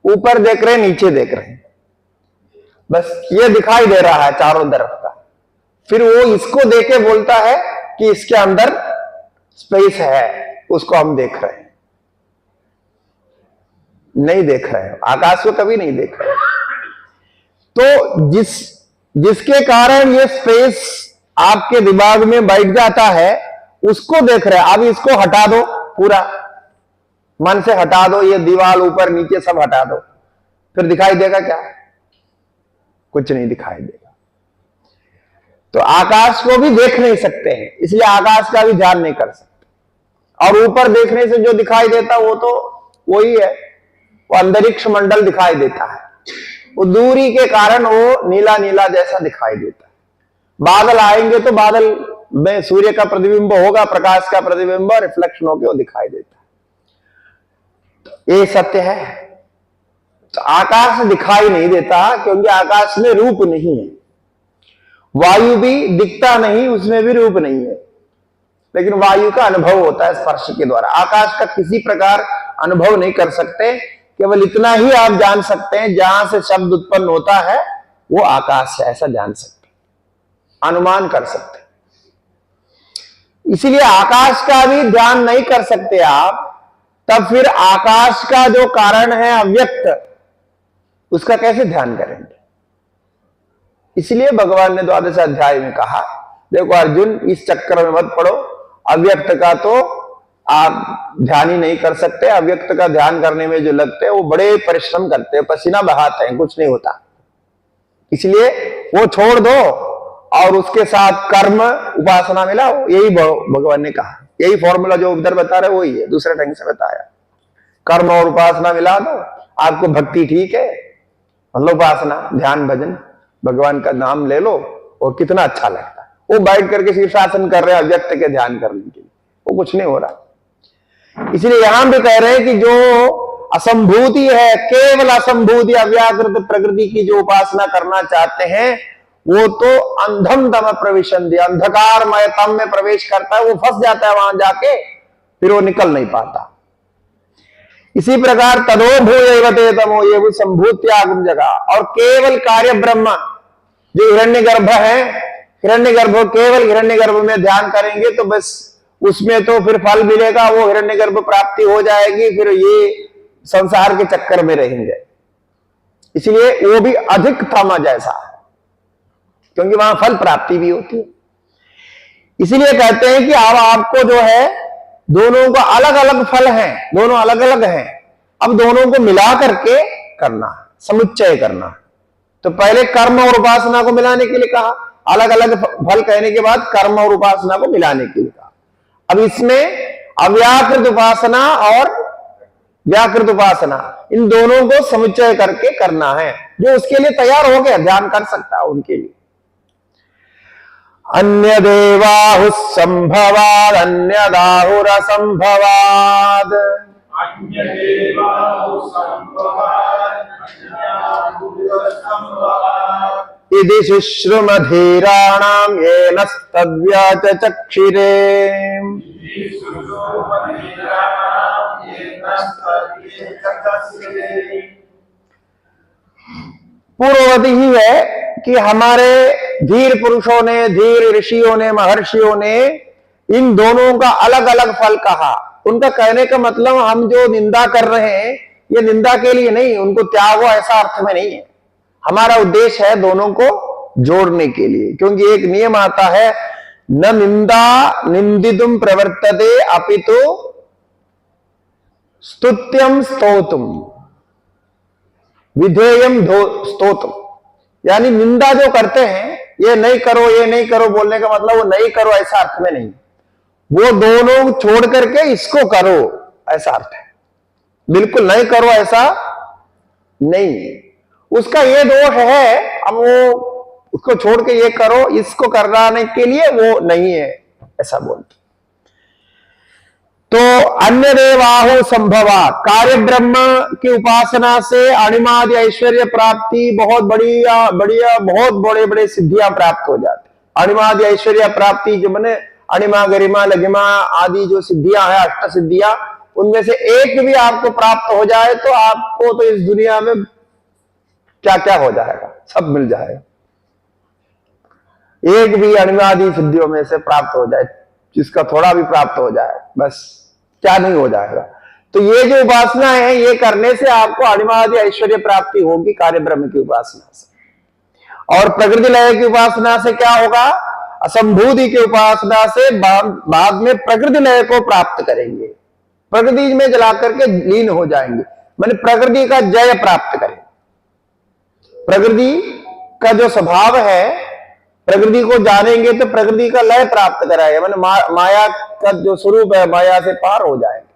ऊपर देख रहे हैं, नीचे देख रहे हैं, बस ये दिखाई दे रहा है चारों तरफ का। फिर वो इसको देख के बोलता है कि इसके अंदर स्पेस है, उसको हम देख रहे हैं। नहीं देख रहे हैं, आकाश को कभी नहीं देख रहे। तो जिसके कारण ये स्पेस आपके दिमाग में बैठ जाता है, उसको देख रहे हैं। अब इसको हटा दो, पूरा मन से हटा दो, ये दीवार ऊपर नीचे सब हटा दो, फिर दिखाई देगा क्या? कुछ नहीं दिखाई देगा। तो आकाश को भी देख नहीं सकते हैं, इसलिए आकाश का भी ध्यान नहीं कर सकते। और ऊपर देखने से जो दिखाई देता वो तो वही है, वो अंतरिक्ष मंडल दिखाई देता है, वो दूरी के कारण वो नीला नीला जैसा दिखाई देता है। बादल आएंगे तो बादल में सूर्य का प्रतिबिंब होगा, प्रकाश का प्रतिबिंब रिफ्लेक्शन होकर वो दिखाई देता है। तो ये सत्य है। तो आकाश दिखाई नहीं देता क्योंकि आकाश में रूप नहीं है। वायु भी दिखता नहीं, उसमें भी रूप नहीं है, लेकिन वायु का अनुभव होता है स्पर्श के द्वारा। आकाश का किसी प्रकार अनुभव नहीं कर सकते, केवल इतना ही आप जान सकते हैं जहां से शब्द उत्पन्न होता है वो आकाश है, ऐसा जान सकते, अनुमान कर सकते। इसीलिए आकाश का भी ध्यान नहीं कर सकते आप, तब फिर आकाश का जो कारण है अव्यक्त, उसका कैसे ध्यान करेंगे? इसलिए भगवान ने 12वें अध्याय में कहा, देखो अर्जुन, इस चक्कर में मत पड़ो, अव्यक्त का तो आप ध्यान ही नहीं कर सकते। अव्यक्त का ध्यान करने में जो लगते हैं वो बड़े परिश्रम करते हैं, पसीना बहाते हैं, कुछ नहीं होता। इसलिए वो छोड़ दो और उसके साथ कर्म उपासना मिलाओ। यही भगवान ने कहा, यही फॉर्मूला जो उधर बता रहे वही है, दूसरे ढंग से बताया। कर्म और उपासना मिला दो, आपको भक्ति ठीक है, मतलब उपासना, ध्यान, भजन, भगवान का नाम ले लो और कितना अच्छा लगता है। वो बैठ करके शीर्षासन कर रहे हैं अव्यक्त के ध्यान करने के लिए, वो कुछ नहीं हो रहा। इसलिए यहां भी कह रहे हैं कि जो असंभूति है, केवल असंभूति अव्याकृत प्रकृति की जो उपासना करना चाहते हैं, वो तो अंधम तम प्रविशन्ति, अंधकारमय तम में प्रवेश करता है, वो फंस जाता है वहां जाके, फिर वो निकल नहीं पाता। इसी प्रकार तदो भूयैवते तमो ये वो संभूत्यागम जगह। और केवल कार्य ब्रह्म जो हिरण्यगर्भ है, हिरण्यगर्भ, केवल हिरण्यगर्भ में ध्यान करेंगे तो बस उसमें तो फिर फल मिलेगा, वो हिरण्यगर्भ प्राप्ति हो जाएगी, फिर ये संसार के चक्कर में रहेंगे। इसलिए वो भी अधिक तम जैसा है, क्योंकि वहां फल प्राप्ति भी होती है। इसीलिए कहते हैं कि अब आपको जो है दोनों का अलग अलग फल हैं, दोनों अलग अलग हैं, अब दोनों को मिला करके करना, समुच्चय करना। तो पहले कर्म और उपासना को मिलाने के लिए कहा, अलग अलग फल कहने के बाद कर्म और उपासना को मिलाने के लिए कहा। अब इसमें अव्याकृत उपासना और व्याकृत उपासना, इन दोनों को समुच्चय करके करना है। जो उसके लिए तैयार हो गया ध्यान कर सकता है उनके लिए। अन्य देवाहुः संभवाद अन्यदाहुरसंभवाद, इति शुश्रुमधीराणां येन तद्व्याचक्षिरे। पूर्ववती ही है कि हमारे धीर पुरुषों ने, धीर ऋषियों ने, महर्षियों ने इन दोनों का अलग अलग फल कहा। उनका कहने का मतलब हम जो निंदा कर रहे हैं ये निंदा के लिए नहीं, उनको त्यागो ऐसा अर्थ में नहीं है। हमारा उद्देश्य है दोनों को जोड़ने के लिए, क्योंकि एक नियम आता है, न निंदा निंदितुम प्रवर्तते अपितु स्तुत्यम स्तोतुम विधेयम स्तोतुम। यानी निंदा जो करते हैं, ये नहीं करो, ये नहीं करो बोलने का मतलब वो नहीं करो ऐसा अर्थ में नहीं, वो दोनों छोड़ करके इसको करो ऐसा अर्थ है। बिल्कुल नहीं करो ऐसा नहीं, उसका ये दोष है, अब वो उसको छोड़ के ये करो, इसको कराने के लिए वो नहीं है ऐसा बोलते। तो अन्य देवाहु संभवा, कार्य ब्रह्म की उपासना से अणिमादि ऐश्वर्य प्राप्ति, बहुत बढ़िया बढ़िया बहुत बड़े बड़े सिद्धियां प्राप्त हो जाती। अणिमादि ऐश्वर्य प्राप्ति जो मैंने अणिमा, गरिमा, लघिमा आदि जो सिद्धियां हैं, अष्ट सिद्धियां, उनमें से एक भी आपको प्राप्त हो जाए तो आपको तो इस दुनिया में क्या क्या हो जाएगा, सब मिल जाएगा। एक भी अणिमादि सिद्धियों में से प्राप्त हो जाए, जिसका थोड़ा भी प्राप्त हो जाए, बस क्या नहीं हो जाएगा। तो ये जो उपासना है, ये करने से आपको अणिमादि ऐश्वर्य प्राप्ति होगी कार्य ब्रह्म की उपासना से। और प्रकृति लय की उपासना से क्या होगा, असंभूति की उपासना से बाद में प्रकृति लय को प्राप्त करेंगे, प्रकृति में जला करके लीन हो जाएंगे, माने प्रकृति का जय प्राप्त करें। प्रकृति का जो स्वभाव है, प्रकृति को जानेंगे तो प्रकृति का लय प्राप्त कराएंगे, मैंने माया का जो स्वरूप है माया से पार हो जाएंगे।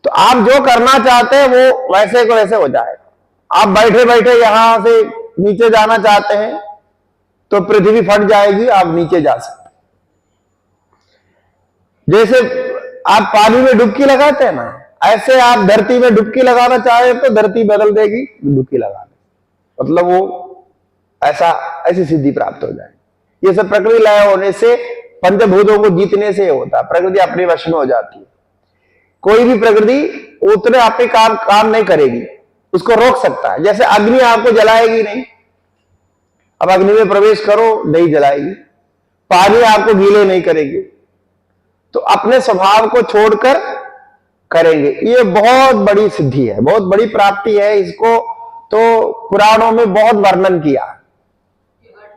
तो आप जो करना चाहते हैं वो वैसे को वैसे हो जाएगा। आप बैठे बैठे यहां से नीचे जाना चाहते हैं तो पृथ्वी फट जाएगी, आप नीचे जा सकते। जैसे आप पानी में डुबकी लगाते हैं ना, ऐसे आप धरती में डुबकी लगाना चाहे तो धरती बदल देगी डुबकी लगा दे, मतलब वो ऐसी सिद्धि प्राप्त हो जाएगी। ये सब प्रकृति लय होने से, पंचभूतों को जीतने से होता है, प्रकृति अपने वश में हो जाती है। कोई भी प्रकृति उतने अपने काम नहीं करेगी, उसको रोक सकता है। जैसे अग्नि आपको जलाएगी नहीं, अब अग्नि में प्रवेश करो नहीं जलाएगी, पानी आपको गीले नहीं करेगी, तो अपने स्वभाव को छोड़कर करेंगे। ये बहुत बड़ी सिद्धि है, बहुत बड़ी प्राप्ति है। इसको तो पुराणों में बहुत वर्णन किया।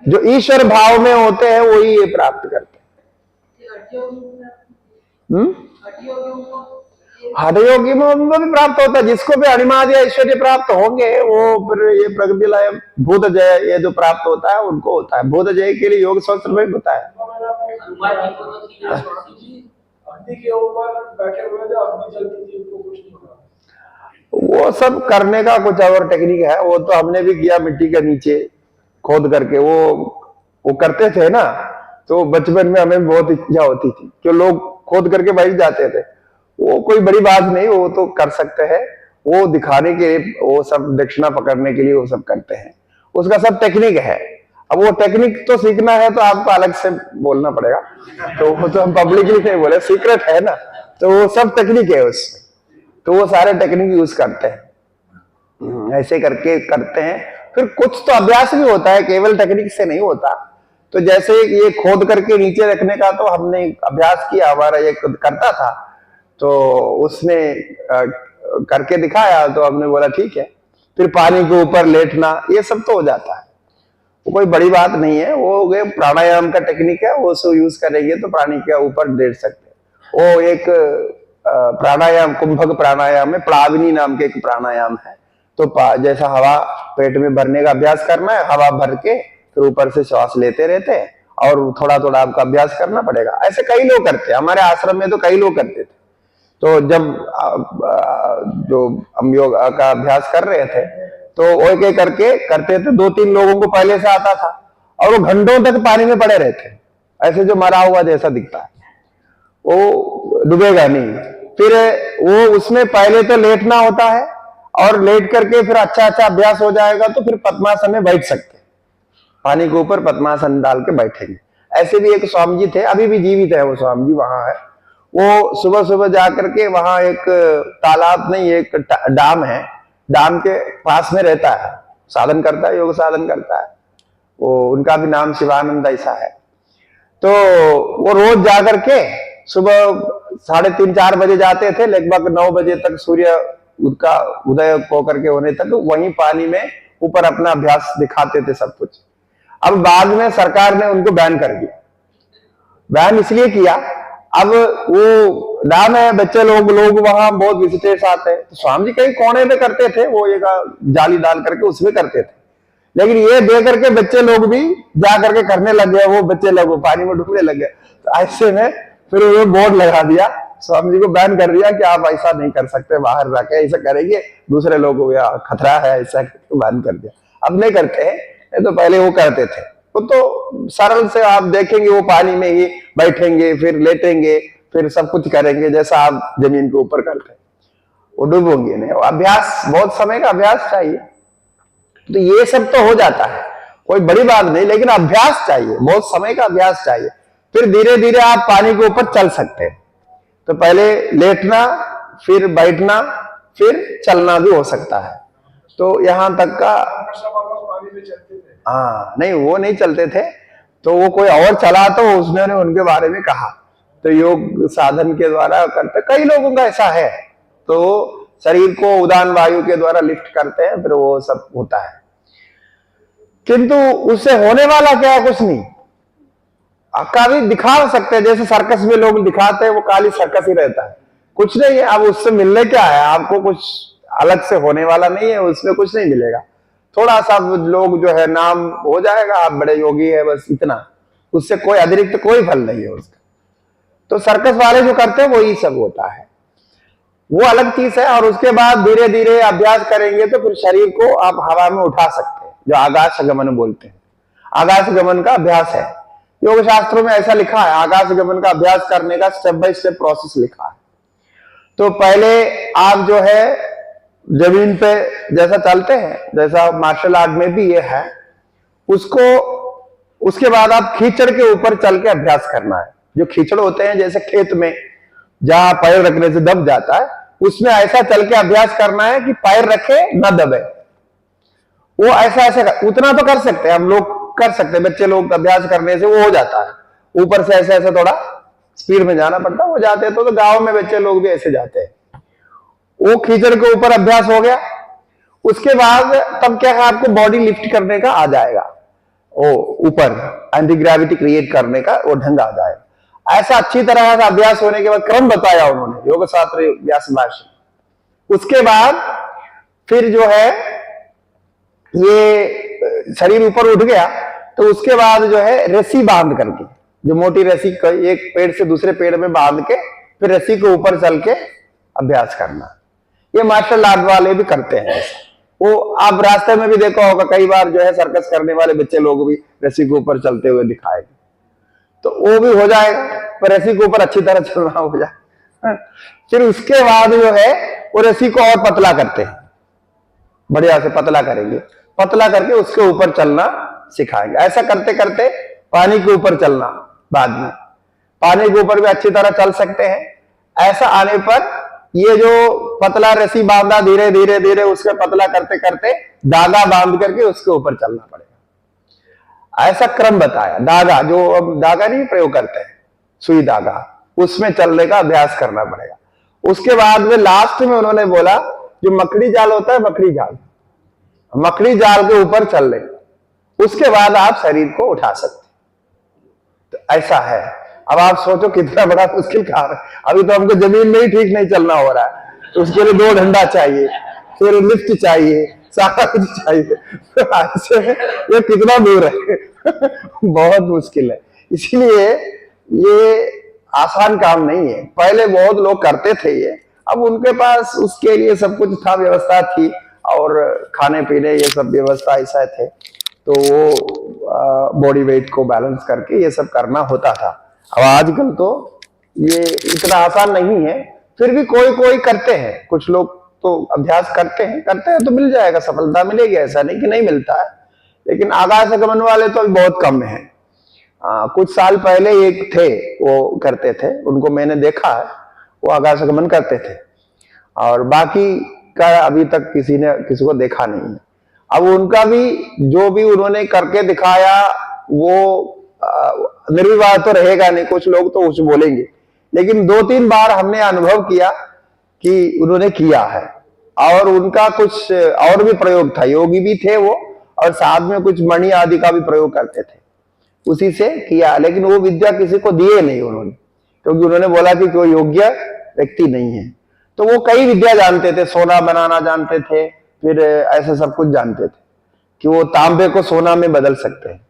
जो ईश्वर भाव में होते हैं वही ये प्राप्त करते हैं। हठयोगी में उनको भी प्राप्त होता है। जिसको भी अणिमादि ऐश्वर्य प्राप्त होंगे वो फिर ये प्रकृति लय भूत जय ये जो प्राप्त होता है उनको होता है। भूत जय के लिए योग शास्त्र में बताया। के ऊपर बैठे हुए थे, अग्नि जलती थी, उनको कुछ नहीं होगा। वो सब करने का कुछ और टेक्निक है, वो तो हमने भी किया मिट्टी के नीचे खोद करके। वो करते थे ना, तो बचपन में हमें बहुत इच्छा होती थी कि लोग खोद करके बैठ जाते थे। वो कोई बड़ी बात नहीं, वो तो कर सकते हैं। वो दिखाने के लिए, वो सब दक्षिणा पकड़ने के लिए वो सब करते हैं, उसका सब टेक्निक है। अब वो टेक्निक तो सीखना है तो आपको अलग से बोलना पड़ेगा, तो वो तो हम पब्लिकली नहीं बोले, सीक्रेट है ना, तो वो सब टेक्निक है उसमें, तो वो सारे टेक्निक यूज करते हैं। ऐसे करके करते हैं। फिर कुछ तो अभ्यास भी होता है, केवल टेक्निक से नहीं होता। तो जैसे ये खोद करके नीचे रखने का तो हमने अभ्यास किया, हमारा एक करता था तो उसने करके दिखाया, तो हमने बोला ठीक है। फिर पानी के ऊपर लेटना, ये सब तो हो जाता है, वो कोई बड़ी बात नहीं है। वो प्राणायाम का टेक्निक है, वो उसको यूज करेंगे तो पानी के ऊपर लेट सकते हैं। वो एक प्राणायाम, कुंभक प्राणायाम है, प्लाविनी नाम के एक प्राणायाम है। तो जैसा हवा पेट में भरने का अभ्यास करना है, हवा भर के फिर ऊपर से श्वास लेते रहते हैं, और थोड़ा थोड़ा आपका अभ्यास करना पड़ेगा। ऐसे कई लोग करते हैं, हमारे आश्रम में तो कई लोग करते थे। तो जब जो हम योग का अभ्यास कर रहे थे तो एक एक करके करते थे। 2-3 लोगों को पहले से आता था, और वो घंटों तक पानी में पड़े रहते, ऐसे जो मरा हुआ जैसा दिखता है, वो डूबेगा नहीं। फिर वो उसमें पहले तो लेटना होता है, और लेट करके फिर अच्छा अभ्यास हो जाएगा तो फिर पद्मासन में बैठ सकते हैं, पानी के ऊपर पद्मासन डाल के बैठेंगे। ऐसे भी एक स्वामी जी थे, अभी भी जीवित है वो स्वामी जी, वहां है। वो सुबह सुबह जाकर के वहां एक तालाब नहीं, एक डाम है, डाम के पास में रहता है, साधन करता है, योग साधन करता है। वो उनका भी नाम शिवानंद ऐसा है। तो वो रोज जाकर के सुबह 3:30-4 बजे जाते थे, लगभग 9 बजे तक सूर्य उनका उदय होकर के होने तक वहीं पानी में ऊपर अपना अभ्यास दिखाते थे सब कुछ। अब बाद में सरकार ने उनको बैन कर दिया। बैन इसलिए किया, अब वो डाम है, बच्चे लोग वहां बहुत विजिटर्स आते हैं। तो स्वामी जी कहीं कोने में करते थे, वो एक जाली डाल करके उसमें करते थे। लेकिन ये दे करके बच्चे लोग भी जा करके करने लग गए, वो बच्चे लोग पानी में डूबने लग गए। तो ऐसे में फिर वो बोर्ड लगा दिया, स्वामी जी को बैन कर दिया कि आप ऐसा नहीं कर सकते, बाहर जाके ऐसा करेंगे दूसरे लोगों को खतरा है, ऐसा बैन कर दिया। अब नहीं करते हैं, तो पहले वो करते थे। वो तो सरल से आप देखेंगे, वो पानी में ही बैठेंगे, फिर लेटेंगे, फिर सब कुछ करेंगे जैसा आप जमीन के ऊपर करते हैं, वो डूबोगे नहीं। अभ्यास, बहुत समय का अभ्यास चाहिए। तो ये सब तो हो जाता है, कोई बड़ी बात नहीं, लेकिन अभ्यास चाहिए, बहुत समय का अभ्यास चाहिए। फिर धीरे धीरे आप पानी के ऊपर चल सकते हैं। तो पहले लेटना, फिर बैठना, फिर चलना भी हो सकता है। तो यहां तक का हाँ, नहीं वो नहीं चलते थे, तो वो कोई और चला तो उसने उनके बारे में कहा। तो योग साधन के द्वारा करते, कई लोगों का ऐसा है, तो शरीर को उदान वायु के द्वारा लिफ्ट करते हैं, फिर वो सब होता है। किंतु उससे होने वाला क्या है, कुछ नहीं। आपका भी दिखा सकते हैं, जैसे सर्कस में लोग दिखाते हैं, वो काली सर्कस ही रहता है, कुछ नहीं है। अब उससे मिलने क्या है, आपको कुछ अलग से होने वाला नहीं है, उसमें कुछ नहीं मिलेगा। थोड़ा सा लोग जो है नाम हो जाएगा, आप बड़े योगी है, बस इतना, उससे कोई अतिरिक्त कोई फल नहीं है उसका। तो सर्कस वाले जो करते हैं वही सब होता है, वो अलग चीज है। और उसके बाद धीरे धीरे अभ्यास करेंगे तो फिर शरीर को आप हवा में उठा सकते हैं, जो आकाश गमन बोलते हैं। आकाश गमन का अभ्यास है, योग शास्त्रों में ऐसा लिखा है, आकाश गमन का अभ्यास करने का स्टेप बाय स्टेप प्रोसेस लिखा है। तो पहले आप जो है जमीन पे जैसा चलते हैं, जैसा मार्शल आर्ट में भी ये है, उसको उसके बाद आप कीचड़ के ऊपर चल के अभ्यास करना है। जो कीचड़ होते हैं जैसे खेत में जहां पैर रखने से दब जाता है, उसमें ऐसा चल के अभ्यास करना है कि पैर रखे न दबे। वो ऐसा ऐसा उतना तो कर सकते हैं, हम लोग कर सकते हैं, बच्चे लोग अभ्यास करने से वो हो जाता है। ऊपर से ऐसे ऐसे थोड़ा स्पीड में जाना पड़ता है, वो जाते हैं। तो गांव में बच्चे लोग भी ऐसे जाते हैं। वो कीचड़ के ऊपर अभ्यास हो गया, उसके बाद तब क्या है, आपको बॉडी लिफ्ट करने का आ जाएगा, वो ऊपर एंटी ग्रेविटी क्रिएट करने का वो ढंग आ जाएगा। ऐसा अच्छी तरह का अभ्यास होने के बाद क्रम बताया उन्होंने योग शास्त्र व्यास भाष्य। उसके बाद फिर जो है ये शरीर ऊपर उठ गया, तो उसके बाद जो है रस्सी बांध करके, जो मोटी रस्सी एक पेड़ से दूसरे पेड़ में बांध के फिर रस्सी को ऊपर चल के अभ्यास करना। ये मार्शल आर्ट वाले भी करते हैं ऐसा। वो आप रास्ते में भी देखा होगा, कई बार जो है सर्कस करने वाले बच्चे लोग भी रस्सी के ऊपर चलते हुए दिखाएंगे, तो वो भी हो जाएगा, पर रस्सी के ऊपर अच्छी तरह चलना हो जाए। फिर उसके बाद जो है वो रस्सी को और पतला करते हैं, बढ़िया से पतला करेंगे, पतला करके उसके ऊपर चलना सिखाएंगे। ऐसा करते करते पानी के ऊपर चलना, बाद में पानी के ऊपर भी अच्छी तरह चल सकते हैं। ऐसा आने पर ये जो पतला रस्सी बांधा, धीरे धीरे धीरे उसके पतला करते करते धागा बांध करके उसके ऊपर चलना पड़ेगा। ऐसा क्रम बताया। धागा जो अब धागा नहीं प्रयोग करते हैं, सुई धागा, उसमें चलने का अभ्यास करना पड़ेगा। उसके बाद में लास्ट में उन्होंने बोला जो मकड़ी जाल होता है, मकड़ी जाल, मकड़ी जाल के ऊपर चल ले, उसके बाद आप शरीर को उठा सकते। तो ऐसा है। अब आप सोचो कितना बड़ा मुश्किल काम है। अभी तो हमको जमीन में ही ठीक नहीं चलना हो रहा है, तो उसके लिए 2 डंडा चाहिए, फिर लिफ्ट चाहिए, सारा कुछ चाहिए। तो ये कितना दूर है। बहुत मुश्किल है। इसलिए ये आसान काम नहीं है। पहले बहुत लोग करते थे ये, अब उनके पास उसके लिए सब कुछ था, व्यवस्था थी, और खाने पीने ये सब व्यवस्था ऐसा थे, तो वो बॉडी वेट को बैलेंस करके ये सब करना होता था। अब आजकल तो ये इतना आसान नहीं है। फिर भी कोई कोई करते हैं, कुछ लोग तो अभ्यास करते हैं तो मिल जाएगा, सफलता मिलेगी, ऐसा नहीं कि नहीं मिलता है। लेकिन आकाश गमन वाले तो अभी बहुत कम है। कुछ साल पहले एक थे, वो करते थे, उनको मैंने देखा है, वो आकाश गमन करते थे, और बाकी का अभी तक किसी को देखा नहीं है। अब उनका भी जो भी उन्होंने करके दिखाया वो निर्विवाद तो रहेगा नहीं, कुछ लोग तो कुछ बोलेंगे, लेकिन 2-3 बार हमने अनुभव किया कि उन्होंने किया है। और उनका कुछ और भी प्रयोग था, योगी भी थे वो, और साथ में कुछ मणि आदि का भी प्रयोग करते थे, उसी से किया। लेकिन वो विद्या किसी को दिए नहीं उन्होंने, क्योंकि उन्होंने बोला कि कोई योग्य व्यक्ति नहीं है। तो वो कई विद्या जानते थे, सोना बनाना जानते थे, फिर ऐसे सब कुछ जानते थे कि वो तांबे को सोना में बदल सकते हैं।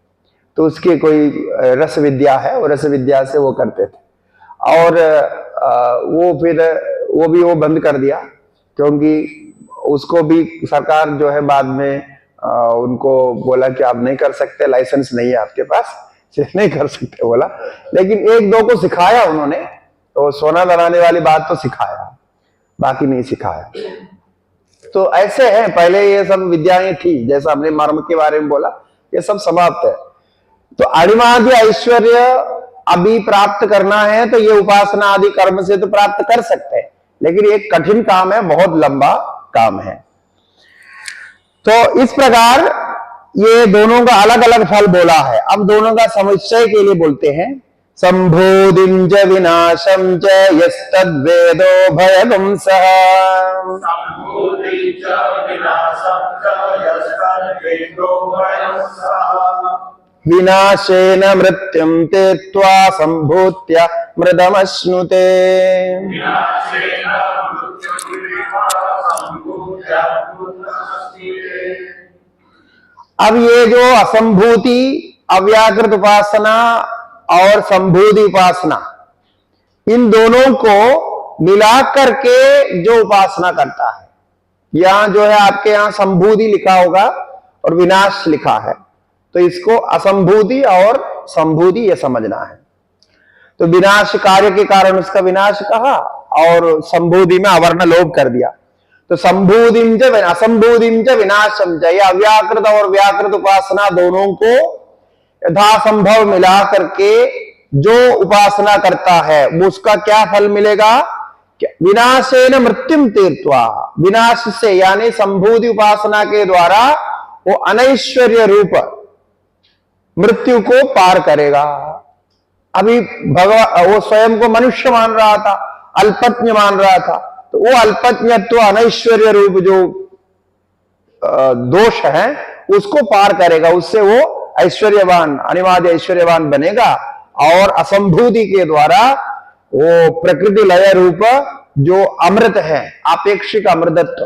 तो उसकी कोई रस विद्या है, वो रस विद्या से वो करते थे। और वो फिर वो बंद कर दिया, क्योंकि उसको भी सरकार जो है बाद में उनको बोला कि आप नहीं कर सकते, लाइसेंस नहीं है आपके पास, नहीं कर सकते बोला। लेकिन 1-2 को सिखाया उन्होंने, तो सोना बनाने वाली बात तो सिखाया, बाकी नहीं सिखाया। तो ऐसे है, पहले ये सब विद्याएं थी, जैसा हमने मर्म के बारे में बोला, ये सब समाप्त है। तो अणिमादि ऐश्वर्य अभी प्राप्त करना है तो ये उपासना आदि कर्म से तो प्राप्त कर सकते हैं, लेकिन एक कठिन काम है, बहुत लंबा काम है। तो इस प्रकार ये दोनों का अलग अलग फल बोला है। अब दोनों का समुच्चय के लिए बोलते हैं, संभोधिं च विनाशं च यस्तद्वेदो भयगुंसः, विनाशेन मृत्युं तेत्वा संभूत्य मृदमश्नुते। अब ये जो असंभूति, अव्याकृत उपासना और संभूति उपासना, इन दोनों को मिला करके जो उपासना करता है, यहां जो है आपके यहां संभूति लिखा होगा और विनाश लिखा है, तो इसको असंभूति और संभूति ये समझना है। तो विनाश कार्य के कारण उसका विनाश कहा और संभूति में अवर्ण लोप कर दिया। तो संभूतिम च असंभूतिम च विनाशम च, ये अव्याकृत और व्याकृत उपासना दोनों को यथासंभव मिला करके जो उपासना करता है उसका क्या फल मिलेगा? विनाशेन मृत्युम तीर्थवा, विनाश से यानी संभूति उपासना के द्वारा वो अनैश्वर्य रूप मृत्यु को पार करेगा। अभी भगवान वो स्वयं को मनुष्य मान रहा था, अल्पज्ञ मान रहा था, तो वो अल्पज्ञत्व अनैश्वर्य रूप जो दोष है उसको पार करेगा, उससे वो ऐश्वर्यवान, अनिवार्य ऐश्वर्यवान बनेगा और असंभूति के द्वारा वो प्रकृति लय रूप जो अमृत है, आपेक्षिक अमृतत्व,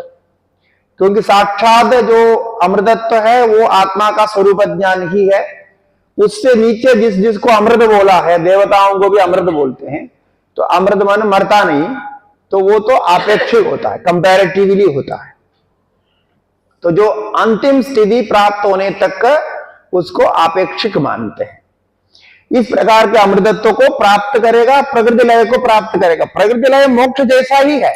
क्योंकि साक्षात जो अमृतत्व है वो आत्मा का स्वरूप ज्ञान ही है। उससे नीचे जिसको अमृत बोला है, देवताओं को भी अमृत बोलते हैं, तो अमृत मन मरता नहीं, तो वो तो आपेक्षिक होता है, कंपैरेटिवली होता है। तो जो अंतिम स्थिति प्राप्त होने तक उसको आपेक्षिक मानते हैं। इस प्रकार के अमृतत्व को प्राप्त करेगा, प्रकृति लय को प्राप्त करेगा। प्रकृति लय मोक्ष जैसा ही है।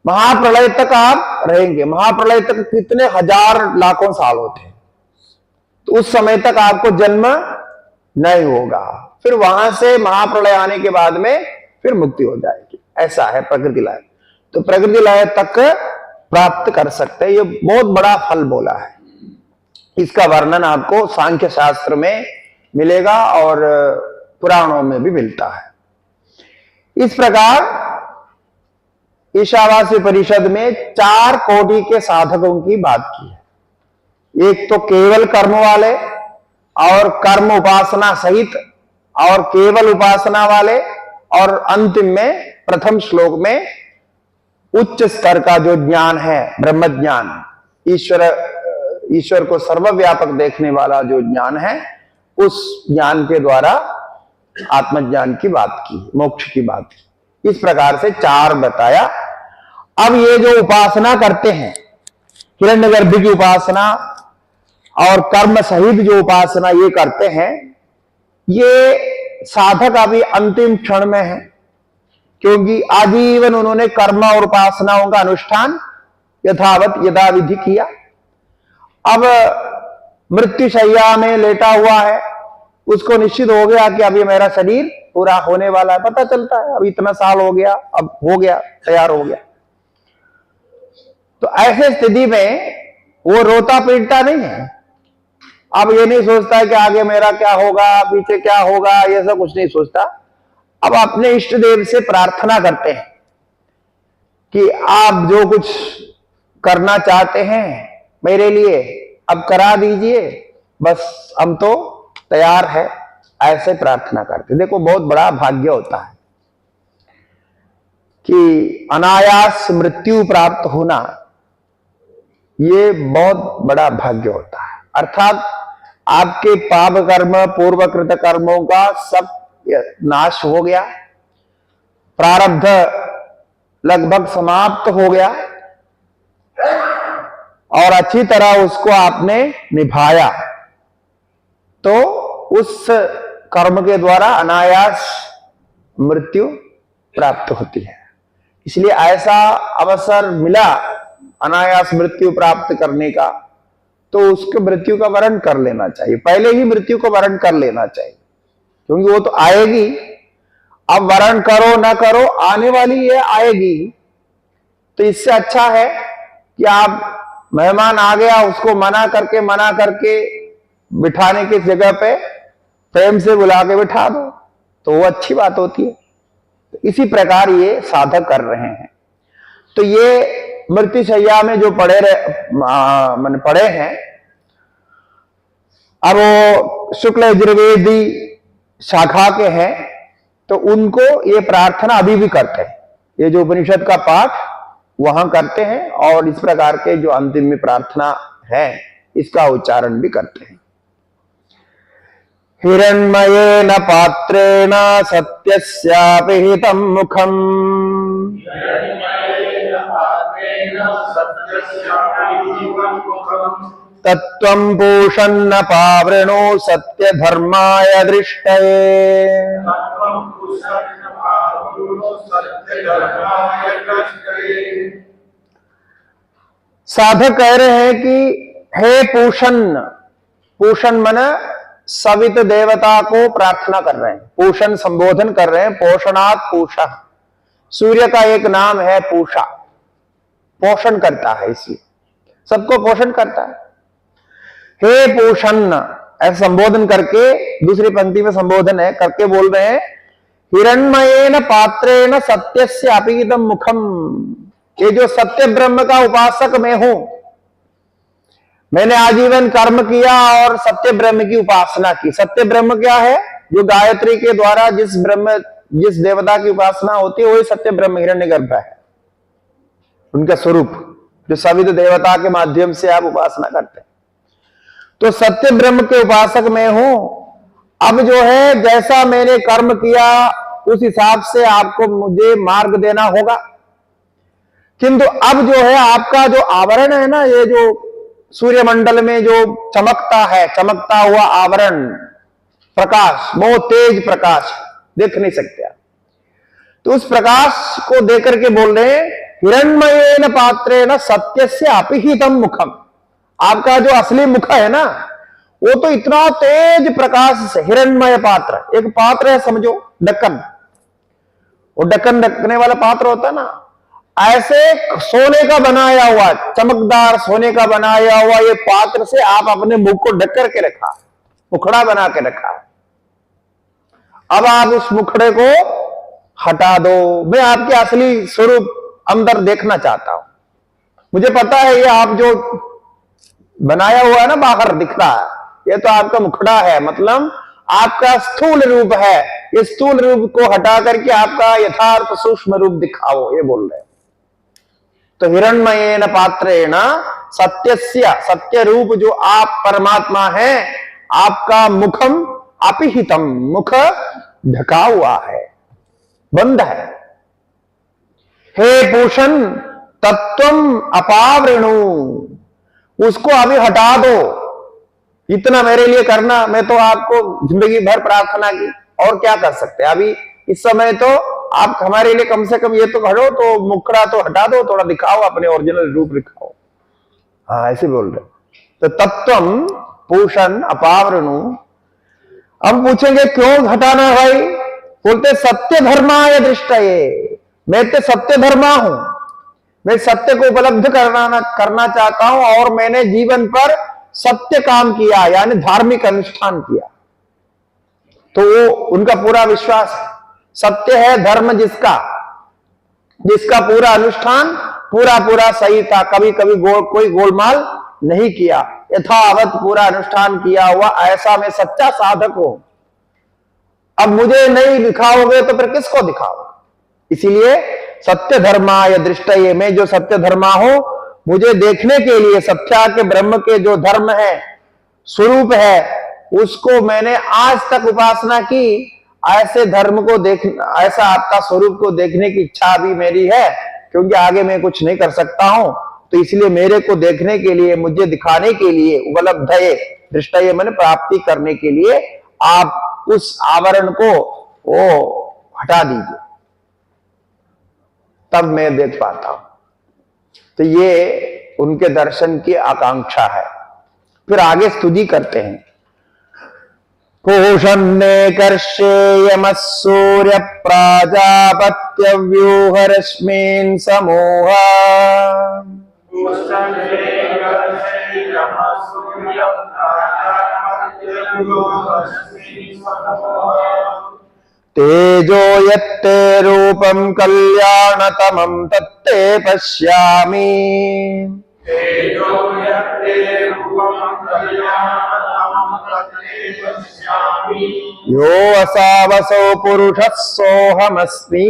महाप्रलय तक आप रहेंगे, महाप्रलय तक कितने हजार लाखों साल होते हैं, तो उस समय तक आपको जन्म नहीं होगा, फिर वहां से महाप्रलय आने के बाद में फिर मुक्ति हो जाएगी। ऐसा है प्रकृति लय। तो प्रकृति लय तक प्राप्त कर सकते हैं, ये बहुत बड़ा फल बोला है। इसका वर्णन आपको सांख्य शास्त्र में मिलेगा और पुराणों में भी मिलता है। इस प्रकार ईशावास्य परिषद में 4 कोटि के साधकों की बात की है। एक तो केवल कर्म वाले और कर्म उपासना सहित और केवल उपासना वाले, और अंतिम में प्रथम श्लोक में उच्च स्तर का जो ज्ञान है, ब्रह्म ज्ञान, ईश्वर को सर्वव्यापक देखने वाला जो ज्ञान है, उस ज्ञान के द्वारा आत्मज्ञान की बात की, मोक्ष की बात की। इस प्रकार से 4 बताया। अब ये जो उपासना करते हैं, हिरण्यगर्भ की उपासना और कर्म सहित जो उपासना ये करते हैं, ये साधक अभी अंतिम क्षण में है, क्योंकि आजीवन उन्होंने कर्म और उपासनाओं का अनुष्ठान यथावत यथाविधि किया। अब मृत्यु शैया में लेटा हुआ है, उसको निश्चित हो गया कि अब ये मेरा शरीर पूरा होने वाला है, पता चलता है अब इतना साल हो गया, अब हो गया, तैयार हो गया। तो ऐसे स्थिति में वो रोता पीटता नहीं है। अब ये नहीं सोचता है कि आगे मेरा क्या होगा, पीछे क्या होगा, ये सब कुछ नहीं सोचता। अब अपने इष्ट देव से प्रार्थना करते हैं कि आप जो कुछ करना चाहते हैं मेरे लिए अब करा दीजिए, बस हम तो तैयार है, ऐसे प्रार्थना करते। देखो बहुत बड़ा भाग्य होता है कि अनायास मृत्यु प्राप्त होना, ये बहुत बड़ा भाग्य होता है। अर्थात आपके पाप कर्म, पूर्वकृत कर्मों का सब नाश हो गया, प्रारब्ध लगभग समाप्त हो गया और अच्छी तरह उसको आपने निभाया, तो उस कर्म के द्वारा अनायास मृत्यु प्राप्त होती है। इसलिए ऐसा अवसर मिला अनायास मृत्यु प्राप्त करने का, तो उसके मृत्यु का वरण कर लेना चाहिए, पहले ही मृत्यु को वरण कर लेना चाहिए, क्योंकि वो तो आएगी। अब वरण करो ना करो, आने वाली ये आएगी। तो इससे अच्छा है कि आप मेहमान आ गया, उसको मना करके बिठाने की जगह पे प्रेम से बुला के बिठा दो, तो वो अच्छी बात होती है। तो इसी प्रकार ये साधक कर रहे हैं। तो ये मृत्यु शैया में जो पड़े हैं, अब वो शुक्ल यजुर्वेदी शाखा के हैं, तो उनको ये प्रार्थना अभी भी करते हैं। ये जो उपनिषद का पाठ वहां करते हैं और इस प्रकार के जो अंतिम में प्रार्थना है इसका उच्चारण भी करते हैं। हिरण्मयेन पात्रेण सत्यस्यापि हितं मुखम् तत्त्वं पूषन्न पावृणो सत्यधर्माय दृष्टये। साधक कह रहे हैं कि हे पूषण, पूषण माने सवित देवता को प्रार्थना कर रहे हैं, पूषण संबोधन कर रहे हैं। पोषणात् पूषा, सूर्य का एक नाम है पूषा, पोषण करता है, इसलिए सबको पोषण करता है। हे पूषण ऐसा संबोधन करके, दूसरी पंक्ति में संबोधन है करके बोल रहे हैं हिरण्मयेन पात्रेण सत्यस्य अपीतम मुखम। ये जो सत्य ब्रह्म का उपासक मैं हूं, मैंने आजीवन कर्म किया और सत्य ब्रह्म की उपासना की। सत्य ब्रह्म क्या है? जो गायत्री के द्वारा जिस देवता की उपासना होती है वही सत्य ब्रह्म हिरण्यगर्भ है, उनका स्वरूप, जो सवित देवता के माध्यम से आप उपासना करते हैं। तो सत्य ब्रह्म के उपासक मैं हूं। अब जो है जैसा मैंने कर्म किया उस हिसाब से आपको मुझे मार्ग देना होगा। किंतु अब जो है आपका जो आवरण है ना, ये जो सूर्यमंडल में जो चमकता है, चमकता हुआ आवरण, प्रकाश, बहुत तेज प्रकाश, देख नहीं सकते आप। तो उस प्रकाश को देकर के बोल रहे हैं हिरण्मयेन पात्रेण सत्यस्य अपिहितम मुखम। आपका जो असली मुख है ना, वो तो इतना तेज प्रकाश से, हिरण्मय पात्र, एक पात्र है समझो, ढक्कन, वो ढक्कन रखने वाला पात्र होता है ना, ऐसे सोने का बनाया हुआ, चमकदार सोने का बनाया हुआ ये पात्र से आप अपने मुख को ढक करके रखा, मुखड़ा बना के रखा। अब आप उस मुखड़े को हटा दो। मैं आपके असली स्वरूप अंदर देखना चाहता हूं। मुझे पता है ये आप जो बनाया हुआ है ना, बाहर दिख रहा है, ये तो आपका मुखड़ा है, मतलब आपका स्थूल रूप है। ये स्थूल रूप को हटा करके आपका यथार्थ सूक्ष्म रूप दिखाओ, ये बोल रहे हैं। तो हिरण्मयेन पात्रेण सत्यस्य, सत्य रूप जो आप परमात्मा है, आपका मुखम अपिहितम, मुख ढका हुआ है, बंद है। हे पूषण तत्वम अपावृणु, उसको अभी हटा दो। इतना मेरे लिए करना, मैं तो आपको जिंदगी भर प्रार्थना की, और क्या कर सकते हैं। अभी इस समय तो आप हमारे लिए कम से कम ये तो हटो, तो मुखड़ा तो हटा दो, थोड़ा दिखाओ, अपने ओरिजिनल रूप दिखाओ। हाँ ऐसे बोल रहे। तो तत्वम पूषण अपावृणु। अब पूछेंगे क्यों हटाना है भाई? बोलते सत्य धर्माय दृष्टये, मैं तो सत्य धर्मा हूं, मैं सत्य को उपलब्ध करना चाहता हूं, और मैंने जीवन पर सत्य काम किया, यानी धार्मिक अनुष्ठान किया। तो वो उनका पूरा विश्वास है, सत्य है धर्म जिसका पूरा अनुष्ठान पूरा सही था, कभी कभी कोई गोलमाल नहीं किया, यथावत पूरा अनुष्ठान किया हुआ, ऐसा मैं सच्चा साधक हूं। अब मुझे नहीं दिखाओगे तो फिर किसको दिखाओगे? इसीलिए सत्य धर्माय दृष्टये, मैं जो सत्य धर्मा हूं, मुझे देखने के लिए सत्या के ब्रह्म के जो धर्म है, स्वरूप है, उसको मैंने आज तक उपासना की। ऐसे धर्म को ऐसा आपका स्वरूप को देखने की इच्छा भी मेरी है, क्योंकि आगे मैं कुछ नहीं कर सकता हूं। तो इसलिए मेरे को देखने के लिए, मुझे दिखाने के लिए, उपलब्धये दृष्टये मैंने प्राप्ति करने के लिए आप उस आवरण को वो हटा दीजिए, तब मैं देख पाता हूं। तो ये उनके दर्शन की आकांक्षा है। फिर आगे स्तुति करते हैं। पूषन्ने कर्षेयमः सूर्य प्राजापत्य व्यूहरश्मीन् समूह तेजो यत्ते रूपं कल्याणतमं तत्ते पश्यामि। यो असावसो पुरुषः सोऽहमस्मि।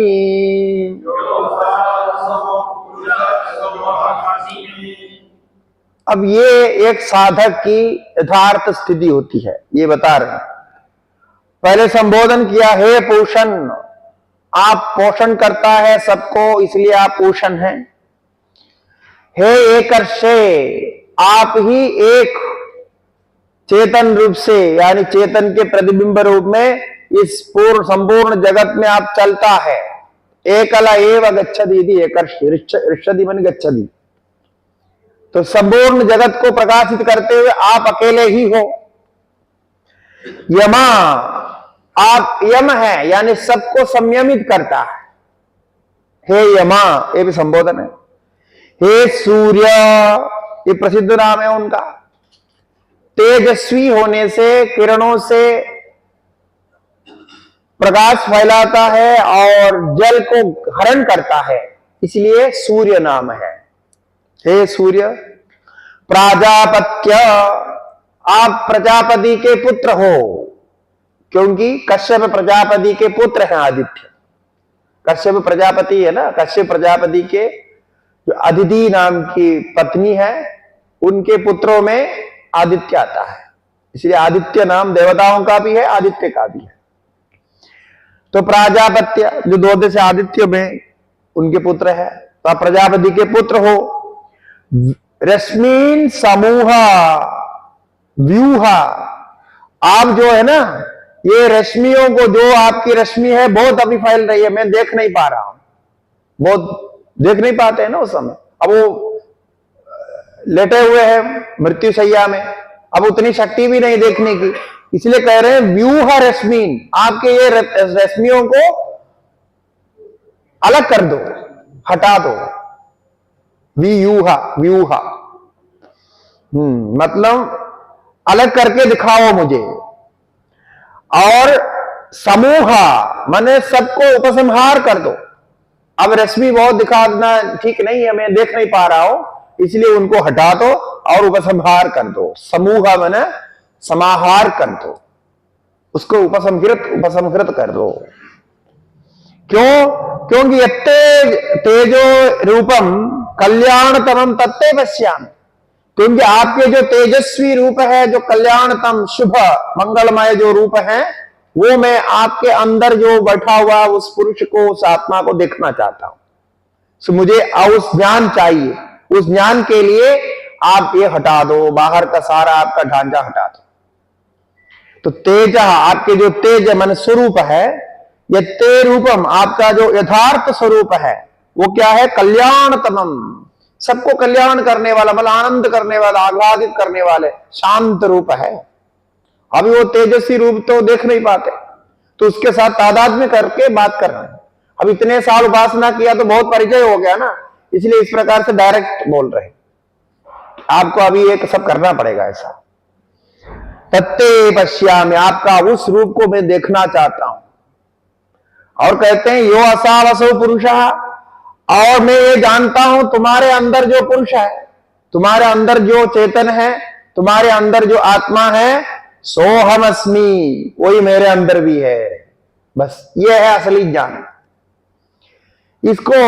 अब ये एक साधक की यथार्थ स्थिति होती है, ये बता रहे हैं। पहले संबोधन किया, हे पोषण, आप पोषण करता है सबको, इसलिए आप पोषण हैं। हे एकर्षे, आप ही एक चेतन रूप से, यानी चेतन के प्रतिबिंब रूप में इस पूर्ण संपूर्ण जगत में आप चलता है। एकला एव गच्छति यदि एकर्षि, ऋष्यति मन गच्छति, तो संपूर्ण जगत को प्रकाशित करते हुए आप अकेले ही हो। यमा, आप यम है, यानी सबको संयमित करता है। हे यमा, ये भी संबोधन है। हे सूर्य, ये प्रसिद्ध नाम है उनका। तेजस्वी होने से, किरणों से प्रकाश फैलाता है और जल को हरण करता है, इसलिए सूर्य नाम है। हे सूर्य। प्राजापत्य, आप प्रजापति के पुत्र हो, क्योंकि कश्यप प्रजापति के पुत्र हैं आदित्य। कश्यप प्रजापति है ना, कश्यप प्रजापति के जो अदिति नाम की पत्नी है, उनके पुत्रों में आदित्य आता है, इसलिए आदित्य नाम देवताओं का भी है, आदित्य का भी है। तो प्राजापत्य, जो दो से आदित्य में उनके पुत्र है, तो आप प्रजापति के पुत्र हो। रश्मीन समूह व्यूहा, आप जो है ना, ये रश्मियों को, जो आपकी रश्मि है बहुत अभी फैल रही है, मैं देख नहीं पा रहा हूं, बहुत देख नहीं पाते हैं ना उस समय। अब वो लेटे हुए हैं मृत्यु शैया में, अब उतनी शक्ति भी नहीं देखने की, इसलिए कह रहे हैं व्यूहा रश्मीन, आपके ये रश्मियों को अलग कर दो, हटा दो। व्यूहा, व्यूहा मतलब अलग करके दिखाओ मुझे। और समूहा माने सबको उपसंहार कर दो। अब रश्मि बहुत दिखाना ठीक नहीं है, मैं देख नहीं पा रहा हूं, इसलिए उनको हटा दो और उपसंहार कर दो। समूह माने समाहार कर दो, उसको उपसंहृत कर दो। क्यों? क्योंकि तेजो रूपम कल्याणतमम तत्ते पश्यामि, क्योंकि आपके जो तेजस्वी रूप है, जो कल्याणतम शुभ मंगलमय जो रूप है, वो मैं आपके अंदर जो बैठा हुआ उस पुरुष को, उस आत्मा को देखना चाहता हूं। तो मुझे उस ज्ञान चाहिए, उस ज्ञान के लिए आप ये हटा दो, बाहर का सारा आपका ढांचा हटा दो। तो तेज, आपके जो तेज मन स्वरूप है, ये ते रूपम, आपका जो यथार्थ स्वरूप है, वो क्या है? कल्याणतमम, सबको कल्याण करने वाला, मतलब आनंद करने वाला, आह्लादित करने वाले शांत रूप है। अभी वो तेजस्वी रूप तो देख नहीं पाते, तो उसके साथ तादात्म्य करके बात कर रहे हैं। अब इतने साल उपासना किया तो बहुत परिचय हो गया ना, इसलिए इस प्रकार से डायरेक्ट बोल रहे हैं। आपको अभी एक सब करना पड़ेगा ऐसा। तत्ते पश्यामि, आपका उस रूप को मैं देखना चाहता हूं। और कहते हैं यो असावसो पुरुषः, और मैं ये जानता हूं तुम्हारे अंदर जो पुरुष है, तुम्हारे अंदर जो चेतन है, तुम्हारे अंदर जो आत्मा है, सोहम अस्मि, वही मेरे अंदर भी है। बस ये है असली ज्ञान। इसको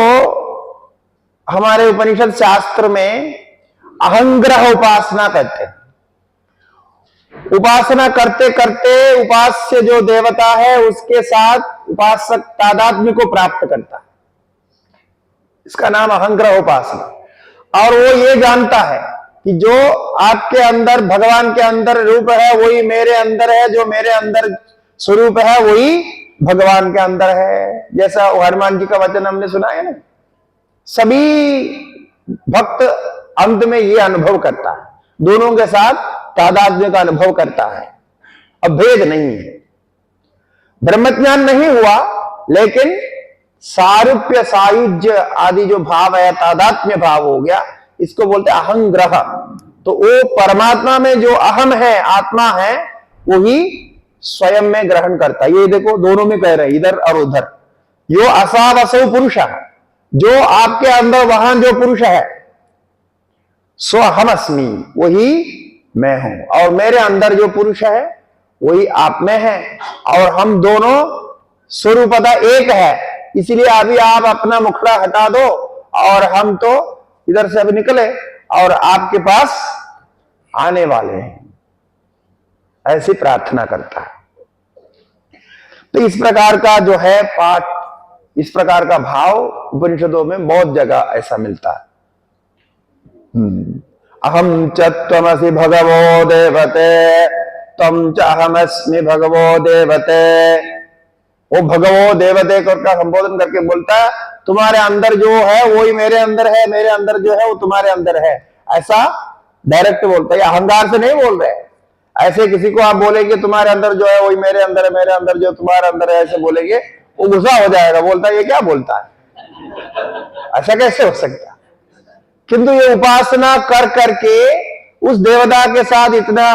हमारे उपनिषद शास्त्र में अहंग्रह उपासना कहते हैं। उपासना करते करते उपास्य जो देवता है उसके साथ उपासक तादात्म्य को प्राप्त करता है, इसका नाम अहंग्रह उपासना। और वो ये जानता है कि जो आपके अंदर, भगवान के अंदर रूप है, वही मेरे अंदर है, जो मेरे अंदर स्वरूप है वही भगवान के अंदर है। जैसा हनुमान जी का वचन हमने सुना है ना, सभी भक्त अंत में ये अनुभव करता है, दोनों के साथ तादात्म्य का अनुभव करता है। अब भेद नहीं है, ब्रह्मज्ञान नहीं हुआ, लेकिन सारूप्य सायुज्य आदि जो भाव है, तादात्म्य भाव हो गया, इसको बोलते हैं अहंग्रह। तो वो परमात्मा में जो अहम है, आत्मा है, वही स्वयं में ग्रहण करता है। ये देखो दोनों में कह रहे हैं, इधर और उधर। यो असावसो पुरुष, जो आपके अंदर वहां जो पुरुष है, सो हम अस्मि, वही मैं हूं, और मेरे अंदर जो पुरुष है वही आप में है, और हम दोनों स्वरूपतः एक है। इसलिए अभी आप अपना मुखड़ा हटा दो और हम तो इधर से अभी निकले और आपके पास आने वाले हैं, ऐसी प्रार्थना करता है। तो इस प्रकार का जो है पाठ, इस प्रकार का भाव उपनिषदों में बहुत जगह ऐसा मिलता है। अहम च त्वमसि भगवो देवते त्वं च अहमस्मि भगवो देवते। वो भगवो देवते का संबोधन करके बोलता है तुम्हारे अंदर जो है वही मेरे अंदर है, मेरे अंदर जो है वो तुम्हारे अंदर है, ऐसा डायरेक्ट बोलता है। अहंकार से नहीं बोल रहे। ऐसे किसी को आप बोलेंगे तुम्हारे अंदर जो है वही मेरे अंदर है, मेरे अंदर जो तुम्हारे अंदर है, ऐसे बोलेंगे वो गुस्सा हो जाएगा, बोलता है ये क्या बोलता है, ऐसा कैसे हो सकता है। किंतु ये उपासना कर करके उस देवता के साथ इतना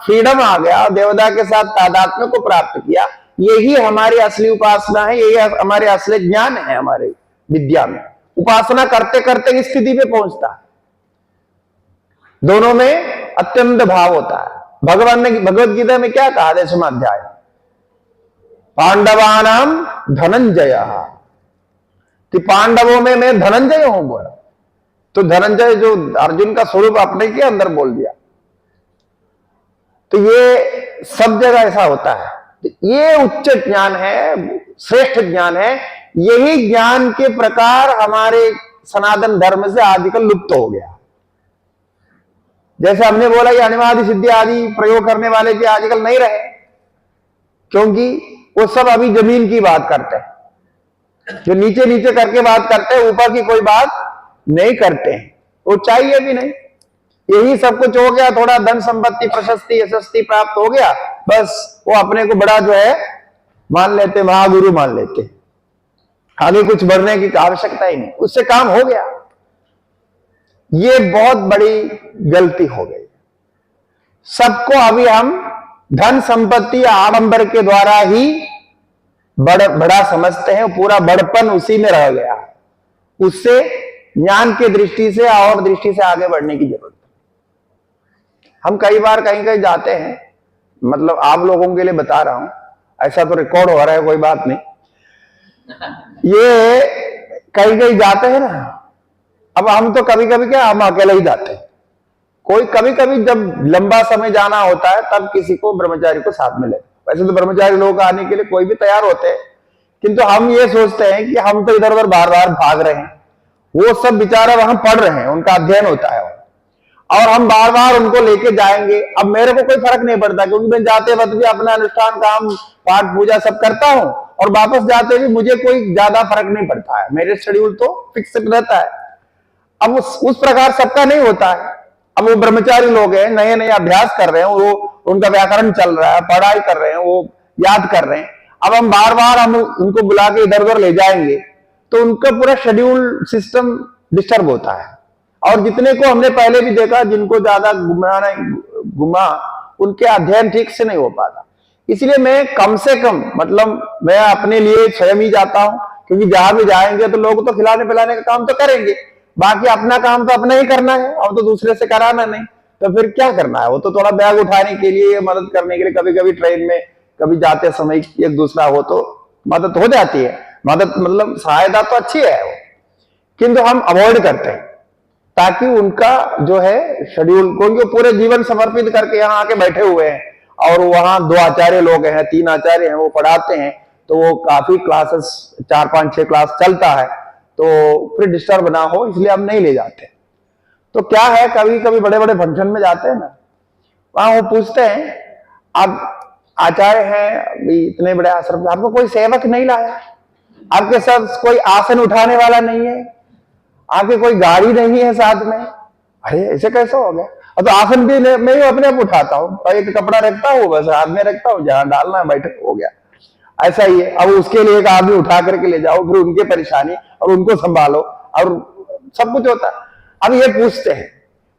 फ्रीडम आ गया, देवता के साथ तादात्म्य को प्राप्त किया, यही हमारी असली उपासना है, यही हमारे असली ज्ञान है। हमारे विद्या में उपासना करते करते इस स्थिति पे पहुंचता है। दोनों में अत्यंत भाव होता है। भगवान ने भगवत गीता में क्या कहा 10वां अध्याय, पांडवानाम धनंजय, कि पांडवों में मैं धनंजय हूं बोला। तो धनंजय जो अर्जुन का स्वरूप अपने के अंदर बोल दिया। तो ये सब जगह ऐसा होता है। तो ये उच्च ज्ञान है, श्रेष्ठ ज्ञान है। यही ज्ञान के प्रकार हमारे सनातन धर्म से आजकल लुप्त हो गया। जैसे हमने बोला कि अनिमादि सिद्धि आदि प्रयोग करने वाले भी आजकल नहीं रहे, क्योंकि वो सब अभी जमीन की बात करते हैं, जो नीचे नीचे करके बात करते हैं, ऊपर की कोई बात नहीं करते हैं, वो चाहिए भी नहीं। यही सब कुछ हो गया, थोड़ा धन संपत्ति प्रशस्ति यशस्ती प्राप्त हो गया, बस वो अपने को बड़ा जो है मान लेते, महागुरु मान लेते, आगे कुछ बढ़ने की आवश्यकता ही नहीं, उससे काम हो गया। ये बहुत बड़ी गलती हो गई। सबको अभी हम धन संपत्ति या आडंबर के द्वारा ही बड़ा समझते हैं, पूरा बड़पन उसी में रह गया। उससे ज्ञान की दृष्टि से और दृष्टि से आगे बढ़ने की जरूरत है। हम कई बार कहीं कहीं जाते हैं, मतलब आप लोगों के लिए बता रहा हूं, ऐसा तो रिकॉर्ड हो रहा है, कोई बात नहीं। ये कहीं कहीं जाते हैं ना, अब हम तो कभी कभी क्या, हम अकेले ही जाते हैं। कोई कभी कभी जब लंबा समय जाना होता है तब किसी को ब्रह्मचारी को साथ में ले। वैसे तो ब्रह्मचारी लोग आने के लिए कोई भी तैयार होते हैं, किंतु हम ये सोचते हैं कि हम तो इधर उधर बार बार भाग रहे हैं, वो सब बेचारे वहां पढ़ रहे हैं, उनका अध्ययन होता है, और हम बार बार उनको लेके जाएंगे। अब मेरे को कोई फर्क नहीं पड़ता, क्योंकि मैं जाते वक्त भी अपना अनुष्ठान काम पाठ पूजा सब करता हूं, और वापस जाते भी मुझे कोई ज्यादा फर्क नहीं पड़ता है, मेरे शेड्यूल तो फिक्स रहता है। अब उस प्रकार सबका नहीं होता है। अब वो ब्रह्मचारी लोग हैं, नए नए अभ्यास कर रहे हैं, वो उनका व्याकरण चल रहा है, पढ़ाई कर रहे हैं, वो याद कर रहे हैं। अब हम बार बार हम उनको बुला के इधर उधर ले जाएंगे तो उनका पूरा शेड्यूल सिस्टम डिस्टर्ब होता है। और जितने को हमने पहले भी देखा, जिनको ज्यादा घुमा उनके अध्ययन ठीक से नहीं हो पाता। इसलिए मैं कम से कम, मतलब मैं अपने लिए स्वयं ही जाता हूं, क्योंकि जहां भी जाएंगे तो लोग तो खिलाने पिलाने का काम तो करेंगे, बाकी अपना काम तो अपना ही करना है, और तो दूसरे से कराना नहीं। तो फिर क्या करना है, वो तो थोड़ा बैग उठाने के लिए, मदद करने के लिए, कभी कभी ट्रेन में कभी जाते समय एक दूसरा हो तो मदद हो जाती है। मदद मतलब सहायता तो अच्छी है वो, किंतु हम अवॉइड करते हैं ताकि उनका जो है शेड्यूल, क्योंकि पूरे जीवन समर्पित करके यहाँ आके बैठे हुए हैं, और वहां 2 आचार्य लोग हैं, 3 आचार्य हैं, वो पढ़ाते हैं, तो वो काफी क्लासेस 4, 5, 6 क्लास चलता है, तो फिर डिस्टर्ब ना हो इसलिए हम नहीं ले जाते। तो क्या है, कभी कभी बड़े बड़े फंक्शन में जाते हैं ना, वहां वो पूछते हैं आप आचार्य हैं इतने बड़े आश्रम में, आपको कोई सेवक नहीं लाया, आपके साथ कोई आसन उठाने वाला नहीं है, आपके कोई गाड़ी नहीं है साथ में। अरे ऐसे कैसे हो गया? अब तो आसन भी मैं ही अपने आप उठाता हूँ, और एक कपड़ा रखता हूँ, बस हाथ में रखता हूँ, जहां डालना है बैठे, हो गया। ऐसा ही है। अब उसके लिए एक आदमी उठा करके ले जाओ, फिर उनकी परेशानी, और उनको संभालो, और सब कुछ होता है। अब ये पूछते हैं,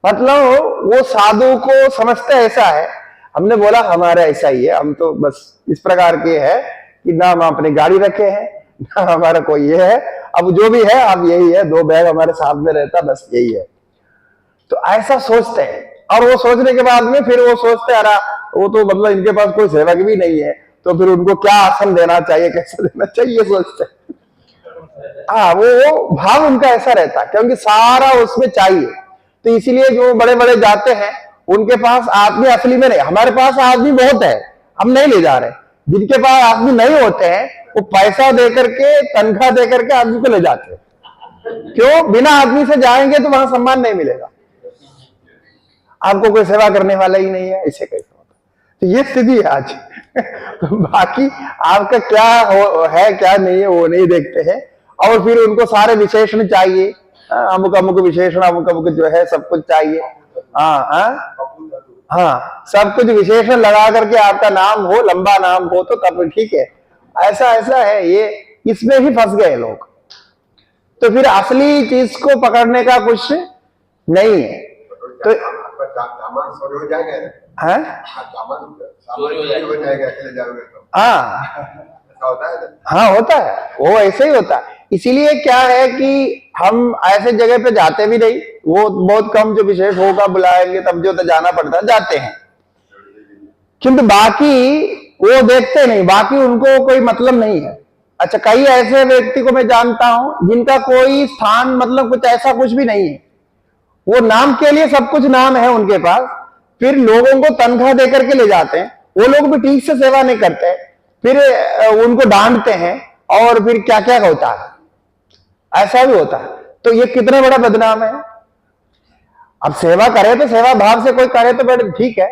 मतलब वो साधु को समझते ऐसा है। हमने बोला हमारा ऐसा ही है, हम तो बस इस प्रकार के है कि ना हम अपनी गाड़ी रखे हैं, ना हमारा कोई ये है, अब जो भी है अब यही है, 2 बैग हमारे साथ में रहता, बस यही है। तो ऐसा सोचते हैं, और वो सोचने के बाद में फिर वो सोचते अरे वो तो मतलब इनके पास कोई सेवक भी नहीं है, तो फिर उनको क्या आसन देना चाहिए, कैसे देना चाहिए, सोचते हैं। हाँ, वो भाव उनका ऐसा रहता है, क्योंकि सारा उसमें चाहिए। तो इसीलिए जो बड़े बड़े जाते हैं उनके पास आदमी असली में नहीं, हमारे पास आदमी बहुत है, हम नहीं ले जा रहे। जिनके पास आदमी नहीं होते हैं वो पैसा दे करके, तनख्वाह दे करके आदमी को ले जाते हैं। क्यों? बिना आदमी से जाएंगे तो वहां सम्मान नहीं मिलेगा, आपको कोई सेवा करने वाला ही नहीं है, इसे कैसे होता? तो ये स्थिति है आज। बाकी आपका क्या है क्या नहीं है वो नहीं देखते हैं, और फिर उनको सारे विशेषण चाहिए, अमुक अमुक विशेषण, अमुक अमुक जो है सब कुछ चाहिए। हाँ, सब कुछ विशेषण लगा करके आपका नाम हो, लंबा नाम हो तो तब ठीक है। ऐसा है, ये इसमें ही फंस गए लोग। तो फिर असली चीज को पकड़ने का कुछ नहीं है। तो सामान चोरी हो जाएगा, चोरी हो जाएगा अकेले जाओगे तो। होता है, हाँ होता है, वो ऐसे ही होता है। इसीलिए क्या है कि हम ऐसे जगह पे जाते भी नहीं, वो बहुत कम जो विशेष होगा बुलाएंगे तब जो तो जाना पड़ता है, जाते हैं। किंतु बाकी वो देखते नहीं, बाकी उनको कोई मतलब नहीं है। अच्छा, कई ऐसे व्यक्ति को मैं जानता हूं जिनका कोई स्थान मतलब कुछ ऐसा कुछ भी नहीं है, वो नाम के लिए सब कुछ नाम है उनके पास, फिर लोगों को तनख्वाह देकर के ले जाते हैं, वो लोग भी ठीक से सेवा नहीं करते, फिर उनको डांटते हैं और फिर क्या क्या होता है, ऐसा भी होता है। तो ये कितना बड़ा बदनाम है। अब सेवा करे तो सेवा भाव से कोई करे तो बड़े ठीक है।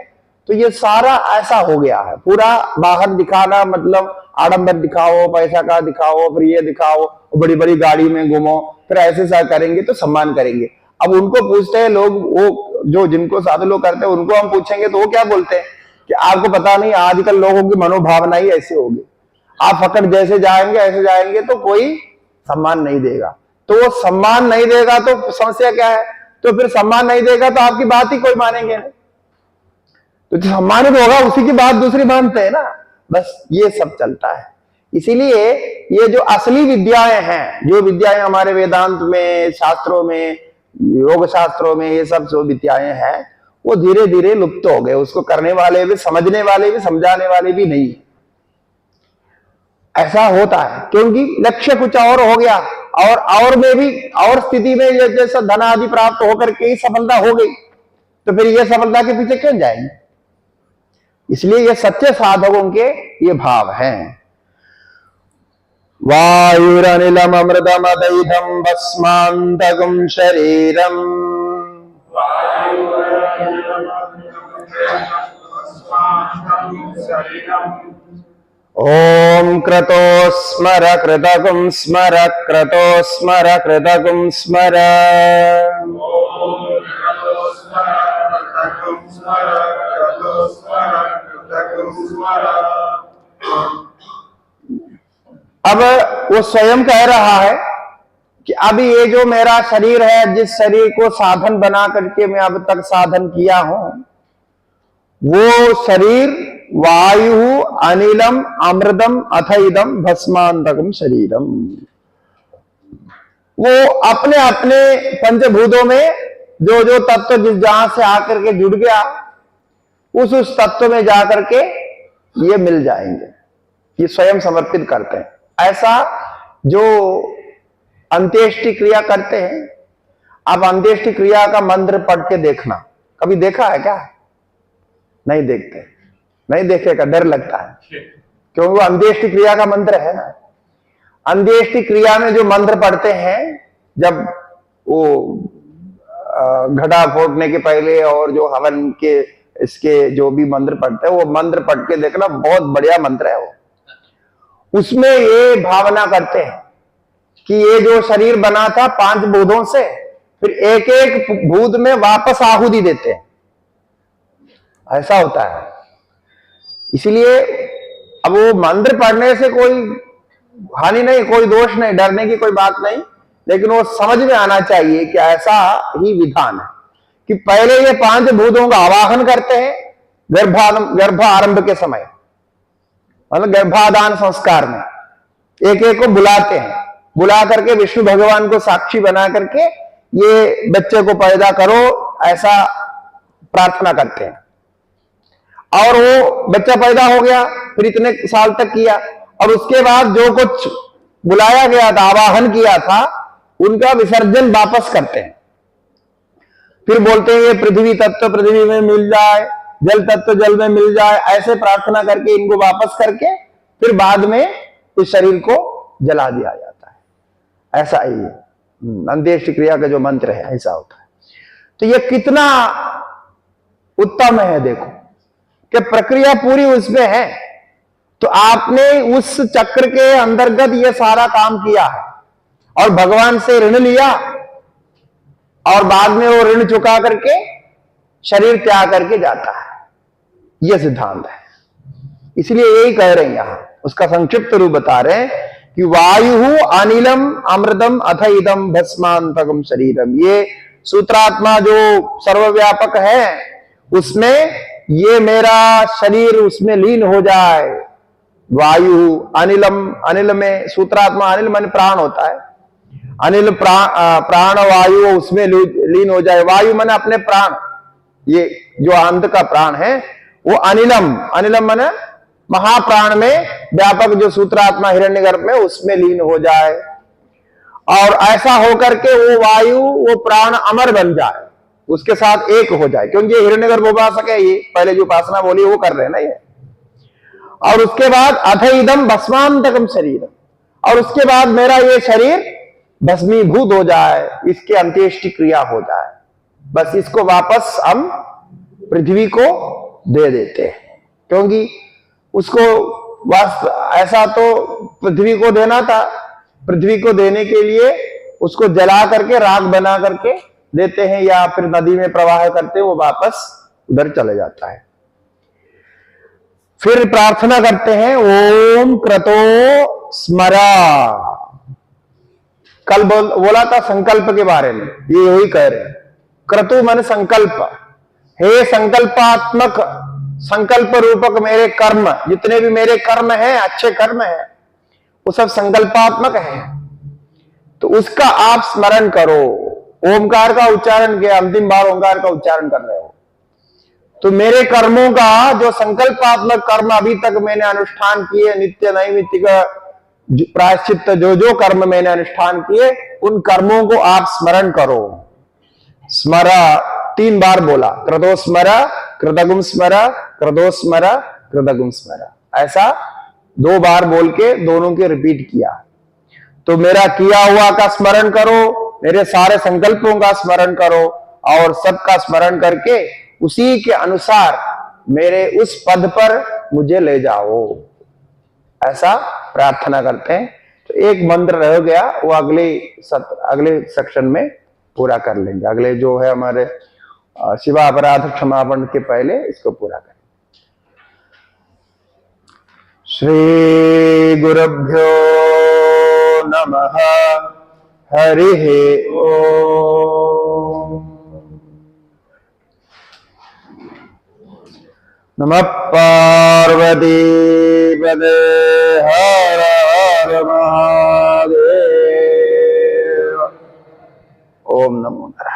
तो ये सारा ऐसा हो गया है, पूरा बाहर दिखाना, मतलब आडंबर दिखाओ, पैसा का दिखाओ, फिर ये दिखाओ, बड़ी बड़ी गाड़ी में घूमो, फिर ऐसे ऐसा करेंगे तो सम्मान करेंगे। अब उनको पूछते हैं लोग, वो जो जिनको साधु लोग करते हैं उनको हम पूछेंगे तो वो क्या बोलते हैं कि आपको पता नहीं आजकल लोगों की मनोभावना ही ऐसी होगी, आप फकड़ जैसे जाएंगे ऐसे जाएंगे तो कोई सम्मान नहीं देगा। तो वो सम्मान नहीं देगा तो समस्या क्या है? तो फिर सम्मान नहीं देगा तो आपकी बात ही कोई मानेंगे नहीं, तो सम्मानित होगा उसी की बात दूसरी मानते हैं ना, बस ये सब चलता है। इसीलिए ये जो असली विद्याएं हैं, जो विद्याएं हमारे वेदांत में, शास्त्रों में, योग शास्त्रों में, ये सब जो विद्याएं हैं वो धीरे धीरे लुप्त हो गए। उसको करने वाले भी, समझने वाले भी, समझाने वाले भी नहीं। ऐसा होता है क्योंकि लक्ष्य कुछ और हो गया, और में भी और स्थिति में जैसा धन आदि प्राप्त होकर के ही सफलता हो गई, तो फिर ये सफलता के पीछे क्यों जाएंगे? इसलिए ये सच्चे साधकों के ये भाव हैं। वायुरनिलम अमृतमदैधम भस्मान्तकं शरीरम ओम क्रतो स्मर कृतकुं स्मर, क्रतो स्मर कृतकुं स्मर। अब वो स्वयं कह रहा है कि अब ये जो मेरा शरीर है, जिस शरीर को साधन बना करके मैं अब तक साधन किया हूं, वो शरीर वायु अनिलम अमृतम अथ इदम भस्मान्तकम शरीरम, वो अपने अपने पंचभूतों में जो जो तत्व जिस जहां से आकर के जुड़ गया, उस तत्व में जाकर के ये मिल जाएंगे। ये स्वयं समर्पित करते हैं। ऐसा जो अंत्येष्टि क्रिया करते हैं, आप अंत्येष्टि क्रिया का मंत्र पढ़ के देखना, कभी देखा है क्या? नहीं देखते, नहीं देखेगा, डर लगता है, क्योंकि वो अंत्येष्टि क्रिया का मंत्र है ना। अंत्येष्टि क्रिया में जो मंत्र पढ़ते हैं, जब वो घड़ा फोड़ने के पहले और जो हवन के इसके जो भी मंत्र पढ़ते हैं, वो मंत्र पढ़ के देखना, बहुत बढ़िया मंत्र है वो। उसमें ये भावना करते हैं कि ये जो शरीर बना था 5 भूतों से, फिर एक एक भूत में वापस आहुति देते हैं, ऐसा होता है। इसलिए अब वो मंत्र पढ़ने से कोई हानि नहीं, कोई दोष नहीं, डरने की कोई बात नहीं, लेकिन वो समझ में आना चाहिए कि ऐसा ही विधान है कि पहले ये 5 भूतों का आवाहन करते हैं गर्भ आरंभ के समय, मतलब गर्भाधान संस्कार में एक एक को बुलाते हैं, बुला करके विष्णु भगवान को साक्षी बना करके ये बच्चे को पैदा करो, ऐसा प्रार्थना करते हैं। और वो बच्चा पैदा हो गया, फिर इतने साल तक किया, और उसके बाद जो कुछ बुलाया गया था, आवाहन किया था, उनका विसर्जन वापस करते हैं। फिर बोलते हैं ये पृथ्वी तत्व पृथ्वी में मिल जाए, जल तत्व जल में मिल जाए, ऐसे प्रार्थना करके इनको वापस करके फिर बाद में उस शरीर को जला दिया जाता है। ऐसा ही अंत्येष्टि क्रिया का जो मंत्र है ऐसा होता है। तो ये कितना उत्तम है, देखो कि प्रक्रिया पूरी उसमें है। तो आपने उस चक्र के अंतर्गत ये सारा काम किया है और भगवान से ऋण लिया और बाद में वो ऋण चुका करके शरीर त्याग करके जाता है। यह सिद्धांत है। इसलिए यही कह रहे हैं यहां, उसका संक्षिप्त रूप बता रहे हैं कि वायु अनिलम अमृतम अथ इदम भस्मांतकम शरीरम। ये सूत्रात्मा जो सर्वव्यापक है उसमें ये मेरा शरीर उसमें लीन हो जाए। वायु अनिलम, अनिल में सूत्रात्मा अनिल मन प्राण होता है, अनिल प्राण वायु उसमें लीन हो जाए। वायु मन अपने प्राण, ये जो अंत का प्राण है वो अनिलम, अनिलम मन महाप्राण में व्यापक जो सूत्रात्मा हिरण्यगर्भ में उसमें लीन हो जाए और ऐसा होकर के वो वायु वो प्राण अमर बन जाए, उसके साथ एक हो जाए। क्योंकि ये हिरण्यगर्भ उपासक है, ये पहले जो उपासना बोली वो कर रहे हैं ना ये। और उसके बाद अथ इदम भस्मांतकम शरीर, और उसके बाद मेरा ये शरीर भस्मीभूत हो जाए, इसके अंत्येष्टि क्रिया हो जाए। बस इसको वापस हम पृथ्वी को दे देते हैं। क्योंकि उसको ऐसा तो पृथ्वी को देना था, पृथ्वी को देने के लिए उसको जला करके राख बना करके देते हैं या फिर नदी में प्रवाह करते हैं, वो वापस उधर चले जाता है। फिर प्रार्थना करते हैं ओम क्रतो स्मरा। कल बोला था संकल्प के बारे में, ये वही कह रहे हैं। क्रतु मन संकल्प, हे संकल्पात्मक संकल्प रूपक मेरे कर्म, जितने भी मेरे कर्म हैं अच्छे कर्म हैं वो सब संकल्पात्मक हैं, तो उसका आप स्मरण करो। ओमकार का उच्चारण किया, अंतिम बार ओमकार का उच्चारण कर रहे हो। तो मेरे कर्मों का जो संकल्पात्मक कर्म अभी तक मैंने अनुष्ठान किए, नित्य नैमित्तिक प्रायश्चित जो जो कर्म मैंने अनुष्ठान किए, उन कर्मों को आप स्मरण करो। स्मरा 3 बार बोला, क्रतो स्मरा, कृतगुम स्मरा, क्रतो स्मरा, कृतगुम स्मरा, ऐसा 2 बार बोल के दोनों के रिपीट किया। तो मेरा किया हुआ का स्मरण करो, मेरे सारे संकल्पों का स्मरण करो और सबका स्मरण करके उसी के अनुसार मेरे उस पद पर मुझे ले जाओ, ऐसा प्रार्थना करते हैं। तो एक मंत्र रह गया, वो अगले सेक्शन में पूरा कर लेंगे। अगले जो है हमारे शिवा अपराध क्षमापण के पहले इसको पूरा करें। श्री गुरुभ्यो नमः। हरि ओम। नमः पार्वती पदे हर हर महादेव। ओम नमो नारायण।